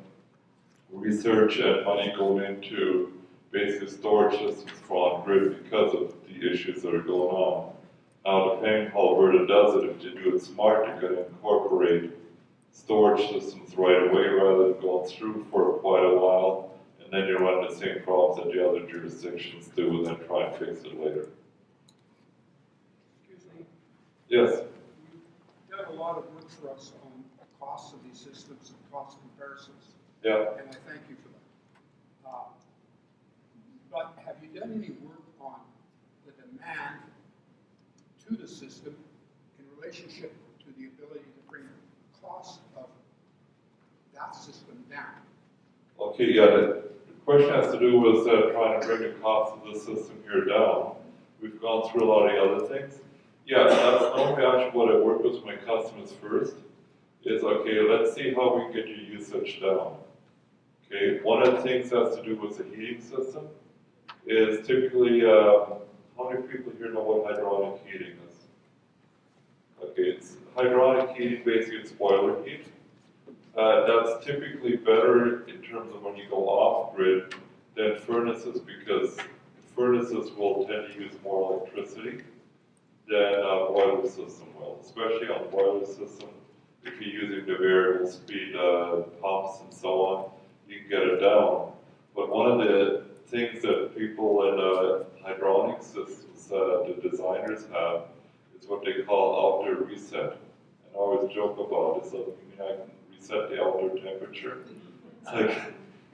research and money going into basic storage systems for on-grid because of the issues that are going on. Now, depending on how Alberta does it, if they do it smart, they're going to incorporate storage systems right away rather than going through for quite a while, and then you run the same problems that the other jurisdictions do and then try and fix it later.
Excuse me,
Yes?
you've done a lot of work for us on the costs of these systems and cost comparisons,
Yeah.
and I thank you for that. But have you done any work on the demand to the system in relationship to the ability to bring the cost of that system down?
Okay, yeah, the question has to do with trying to bring the cost of the system here down. We've gone through a lot of the other things. Yeah, that's normally actually what I work with my customers first, is okay, let's see how we can get your usage down. Okay, one of the things has to do with the heating system is typically, how many people here know what hydronic heating is? Okay, it's hydronic heating, basically it's boiler heat. That's typically better in terms of when you go off-grid than furnaces because furnaces will tend to use more electricity than a boiler system will, especially on the boiler system. If you're using the variable speed pumps and so on, you can get it down. But one of the things that people in hydronic systems, the designers have, is what they call outdoor reset. And I always joke about it, so you mean I can reset the outdoor temperature? It's like,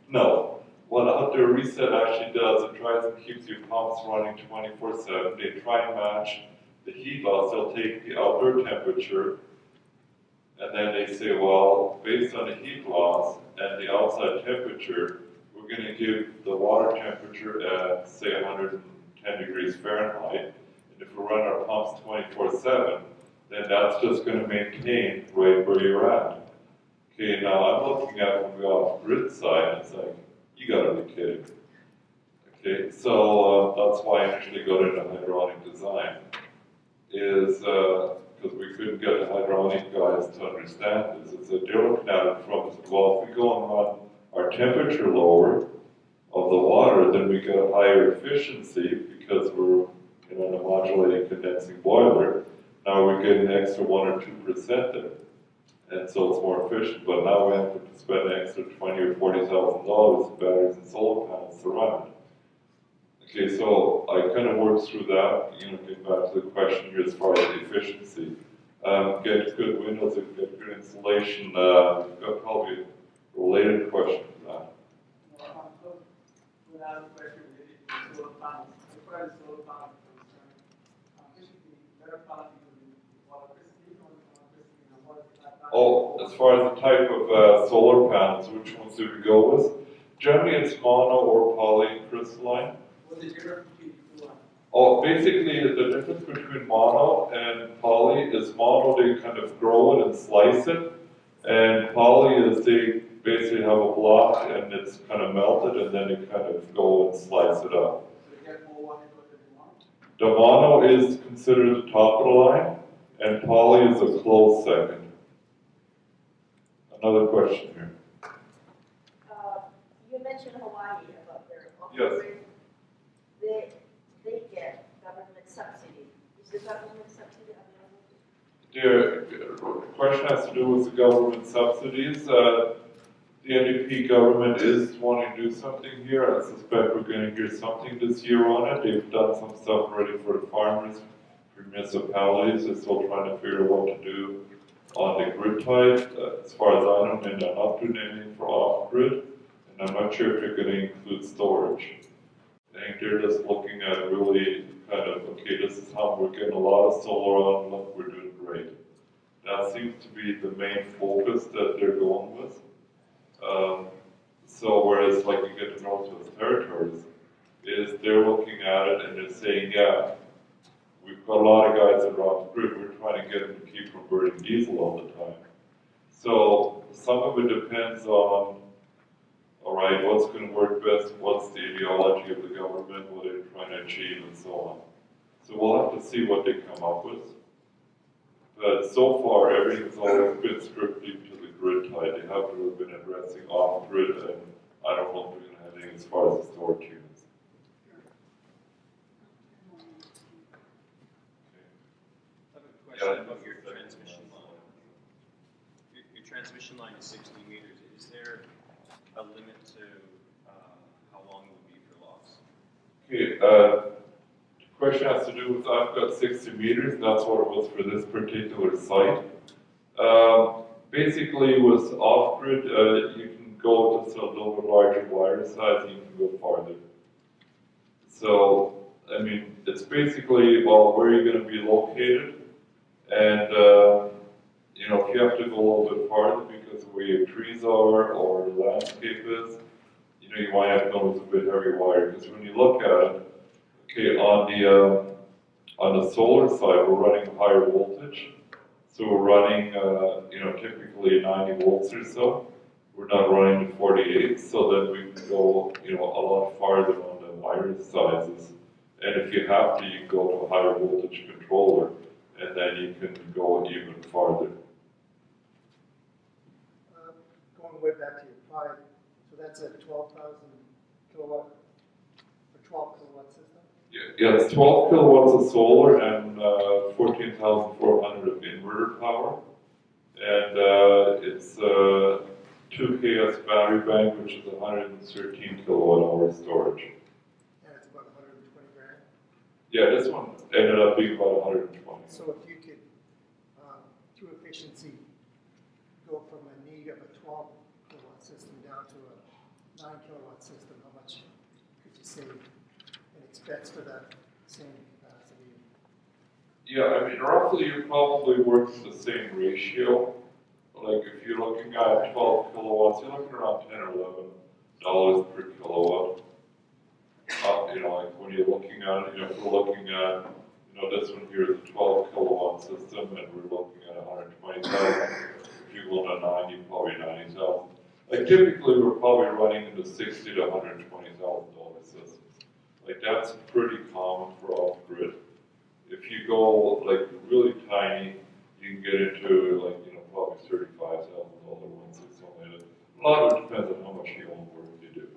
no. What outdoor reset actually does, it tries and keeps your pumps running 24/7. They try and match the heat loss. They'll take the outdoor temperature, and then they say, well, based on the heat loss and the outside temperature, we're going to give the water temperature at, say, 110 degrees Fahrenheit. And if we run our pumps 24/7, then that's just going to maintain right where you're at. Okay, now I'm looking at from the off-grid side, it's like, you gotta be kidding. Okay, so that's why I initially got into hydronic design, is because we couldn't get the hydronic guys to understand this. It's that they're looking at it from, well, if we go and run our temperature lower of the water, then we get a higher efficiency because we're in a modulating condensing boiler. Now we're getting an extra 1 or 2% there. And so it's more efficient, but now we have to spend an extra $20,000 or $40,000 in batteries and solar panels to run it. Okay, so I kind of worked through that, getting back to the question here as far as the efficiency. Get good windows and get good insulation. You've got probably a related question to that.
We'll have a question related to solar panels. As far as solar panels are concerned, basically, better quality electricity or electricity and what is that?
Oh, as far as the type of solar panels, which ones do we go with? Generally, it's mono or polycrystalline.
What's the difference between the two?
Oh, basically, the difference between mono and poly is mono, they kind of grow it and slice it, and poly is they basically have a block and it's kind of melted, and then they kind of go and slice it up.
So you get more one than you want?
The mono is considered the top of the line, and poly is a close second. Another question here.
You mentioned Hawaii about their
Yes.
They get government subsidy. Is the government subsidy available?
The question has to do with the government subsidies. The NDP government is wanting to do something here. I suspect we're going to hear something this year on it. They've done some stuff already for the farmers for municipalities are still trying to figure out what to do on the grid type. As far as I know, they're not doing anything for off-grid, and I'm not sure if they're going to include storage. I think they're just looking at really kind of, okay, this is how we're getting a lot of solar on, look, we're doing great. That seems to be the main focus that they're going with. So whereas like you get the Northwest Territories, is they're looking at it and they're saying, yeah, we've got a lot of guys that are off grid, we're trying to get them to keep from burning diesel all the time. So some of it depends on, all right, what's going to work best, what's the ideology of the government, what they're trying to achieve, and so on. So we'll have to see what they come up with. But so far, everything's always been strictly to the grid type. They haven't really been addressing off-grid, and I don't know if they're going to have anything as far as the storage units.
I have a question about your transmission line. Your transmission line is 60 meters. Is there a limit to how long it would be for loss?
Okay, the question has to do with, I've got 60 meters, that's what it was for this particular site. Basically, with off-grid, you can go just a little bit larger wire size, and you can go farther. So, I mean, it's basically, well, where you're going to be located, and, you know, if you have to go a little bit farther because of where your trees are or the landscape is, you know, you might have to go with a bit heavy wire, because when you look at it, okay, on the solar side, we're running higher voltage. So we're running, you know, typically 90 volts or so. We're not running to 48, so then we can go, you know, a lot farther on the wire sizes. And if you have to, you can go to a higher voltage controller, and then you can go even farther.
Going way back to your pie, so that's a 12,000 kilowatt, or 12 kilowatt system?
Yeah, it's 12 kilowatts of solar and 14,400 of inverter power. And it's 2 KS battery bank, which is 113 kilowatt hour storage.
And it's about 120 grand?
Yeah, this one ended up being about 120.
So if you could, through efficiency, go from a need of a 12 kilowatt system down to a 9 kilowatt system, how much could you save in expense for that same capacity?
Yeah, I mean, roughly you're probably working the same ratio. Like if you're looking at 12 kilowatts, you're looking around $10 or $11 per kilowatt. You know, like when you're looking at it, you know, if we're looking at, you know, this one here is a 12 kilowatt system, and we're looking at 120,000. If you go to 90, probably 90,000. Like typically, we're probably running in the $60,000 to $120,000 systems. Like that's pretty common for off-grid. If you go like really tiny, you can get into like, you know, probably $35,000 ones or something like that. A lot of it depends on how much you own work you do.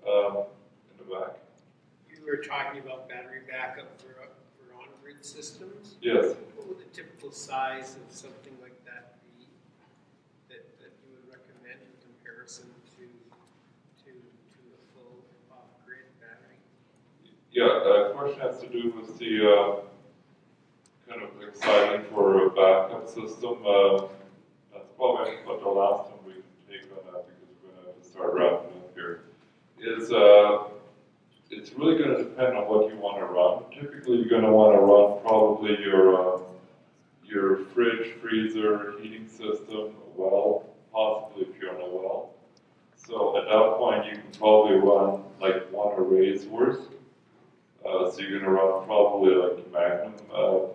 In the back.
You were talking about battery backup for on-grid systems.
Yes.
What would the typical size of something like that be that you would recommend in comparison to the full off-grid battery?
Yeah, the question has to do with the kind of exciting for a backup system. That's probably about the last one we can take on that, because we're going to have to start wrapping up here. It's really going to depend on what you want to run. Typically, you're going to want to run probably your fridge, freezer, heating system, well, possibly if you're on a well. So at that point, you can probably run like one array's worth. So you're going to run probably like the Magnum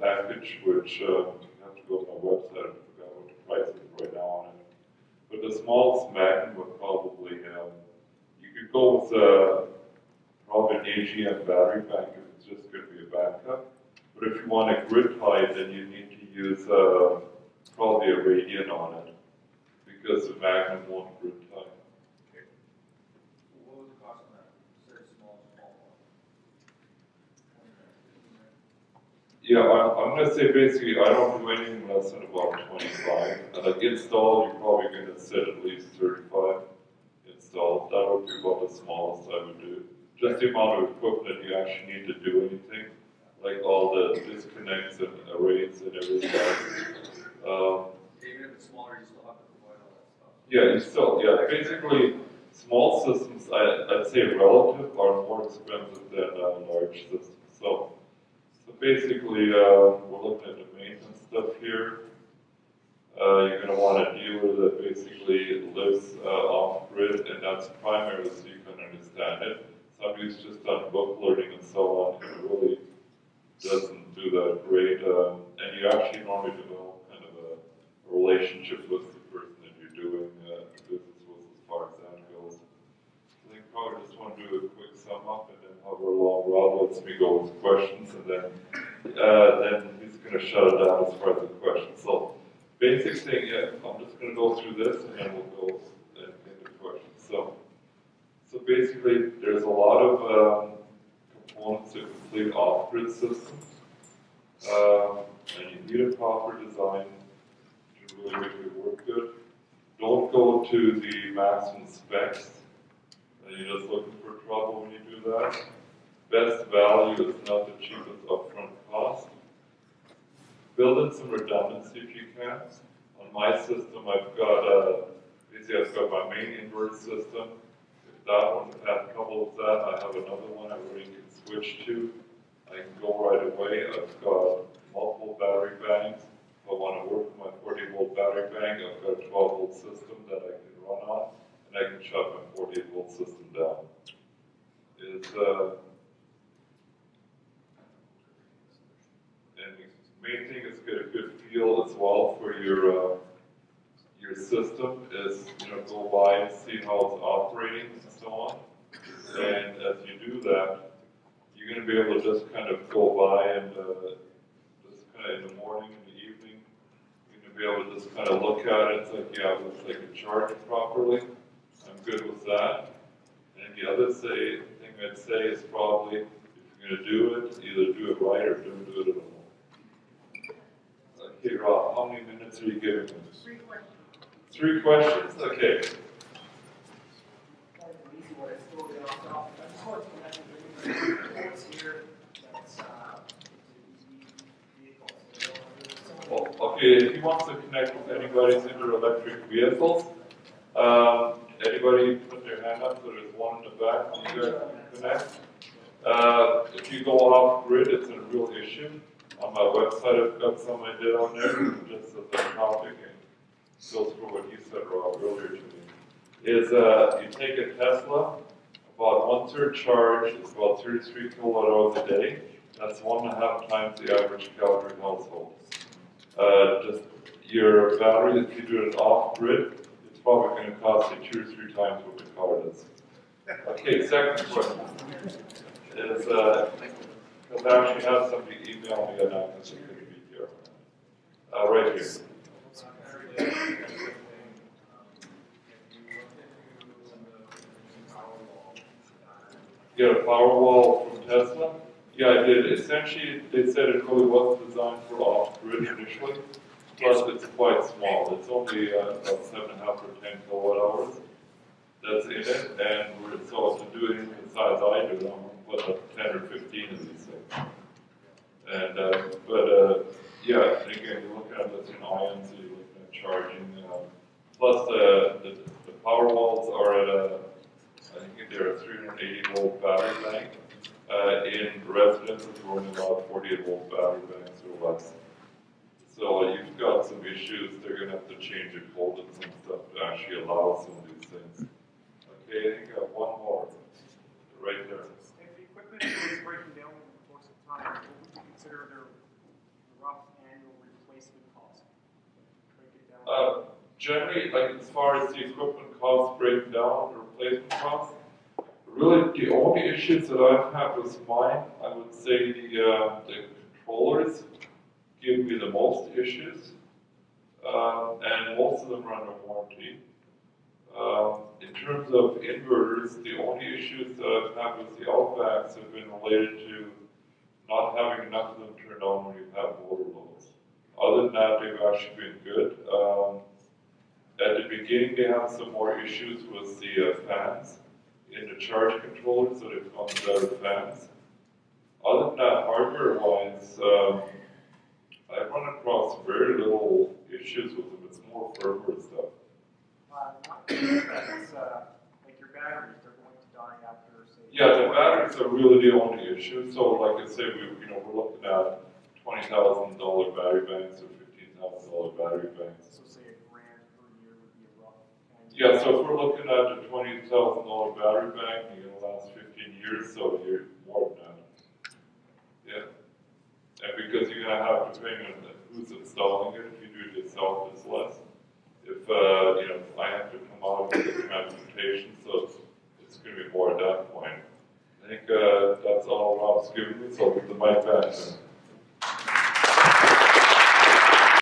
package, which you have to go to my website. I forgot what the price is right now on it. But the smallest Magnum would probably, you could go with probably an AGM battery bank if it's just going to be a backup. But if you want a grid tie, then you need to use probably a Radiant on it, because the Magnum won't grid tie.
What was the cost of that? You said small one.
Yeah, I'm going to say basically I don't do anything less than about 25. And like installed, you're probably going to set at least 35 installed. That would be about the smallest I would do. Just the amount of equipment you actually need to do anything. like all the disconnects and arrays and everything else.
Even if it's smaller, you still have to provide all that stuff.
Yeah, you still, yeah, basically, small systems, I'd say relative, are more expensive than large systems. So basically, we're looking at the maintenance stuff here. You're going to want a dealer that basically lives off-grid, and that's primarily so you can understand it. Somebody who's just done book learning and so on, it really doesn't do that great. And you actually normally develop kind of a relationship with the person that you're doing business with as far as that goes. I think probably just want to do a quick sum up and then hover along. Rob lets me go with questions, and then he's going to shut it down as far as the questions. So basic thing, yeah, I'm just going to go through this and then we'll go and get the questions. So basically, there's a lot of components to complete off-grid systems, and you need a proper design to really make it work good. Don't go to the maximum specs, and you're just looking for trouble when you do that. Best value is not the cheapest upfront cost. Build in some redundancy if you can. On my system, I've got basically I've got my main inverter system. If that one's had trouble with that, I have another one I really can switch to. I can go right away. I've got multiple battery banks. If I want to work with my 40-volt battery bank, I've got a 12-volt system that I can run on, and I can shut my 48-volt system down. And the main thing is get a good feel as well for your system. Is go by and see how it's operating and so on. And as you do that, you're going to be able to just kind of go by and just kind of in the morning, in the evening, you're going to be able to just kind of look at it. It's like, yeah, it looks like it charged properly. I'm good with that. And the other thing I'd say is probably, if you're going to do it, either do it right or don't do it at all. Okay, Rob, how many minutes are you giving me?
3 questions.
3 questions? Okay. Well, okay, if he wants to connect with anybody's into electric vehicles, anybody put their hand up, so there's one in the back, you guys can connect. If you go off grid, it's a real issue. On my website, I've got some I did on there, just as a topic, and goes through what you said, Rob, earlier to me. Is you take a Tesla, about 1/3 charge is about 33 kilowatt hours a day. That's 1.5 times the average Calgary household. Just your battery, if you do it off grid, it's probably going to cost you 2 or 3 times what the car does. Okay, second question is, because I actually have somebody email me and I can be here. Right here. Get a power wall from Tesla? Yeah, I did. Essentially, they said it really wasn't designed for off-grid initially. Plus, it's quite small. It's only about 7.5 or 10 kilowatt hours that's in it. And so to do it the size I do, I'm going to put up 10 or 15 of these things. And, yeah, again, you're looking at this in ions, so you're looking at charging. Plus, the power walls are at I think they're a 380 volt battery bank. In residences, we're running about 48 volt battery banks or less. So you've got some issues. They're going to have to change your code and some stuff to actually allow some of these things. Okay, I think I have one more. Right there.
If the equipment is breaking down over the course of time, what would you consider their rough annual replacement cost? Break it down.
Generally, like as far as the equipment costs breaking down, the replacement costs, really the only issues that I've had with mine, I would say the controllers give me the most issues, and most of them are under warranty. In terms of inverters, the only issues that I've had with the Outbacks have been related to not having enough of them turned on when you have motor loads. Other than that, they've actually been good. At the beginning, they had some more issues with the fans in the charge controller, so they've gone better fans. Other than that, hardware-wise, I run across very little issues with them. It's more firmware stuff.
It's, like your batteries, they're going to die after, say.
Yeah, the batteries are really the only issue. So, like I say, we're looking at $20,000 battery banks or $15,000 battery banks.
So say $1,000 per year would be a rough.
Yeah, so if we're looking at a $20,000 battery bank, you're gonna last 15 years, so you're more than that. Yeah. And because you're gonna have to pay who's installing it, if you do it yourself, it's less. If, I have to come out with the transportation, so it's gonna be more at that point. I think, that's all Rob's given me, so I'll give the mic back to him.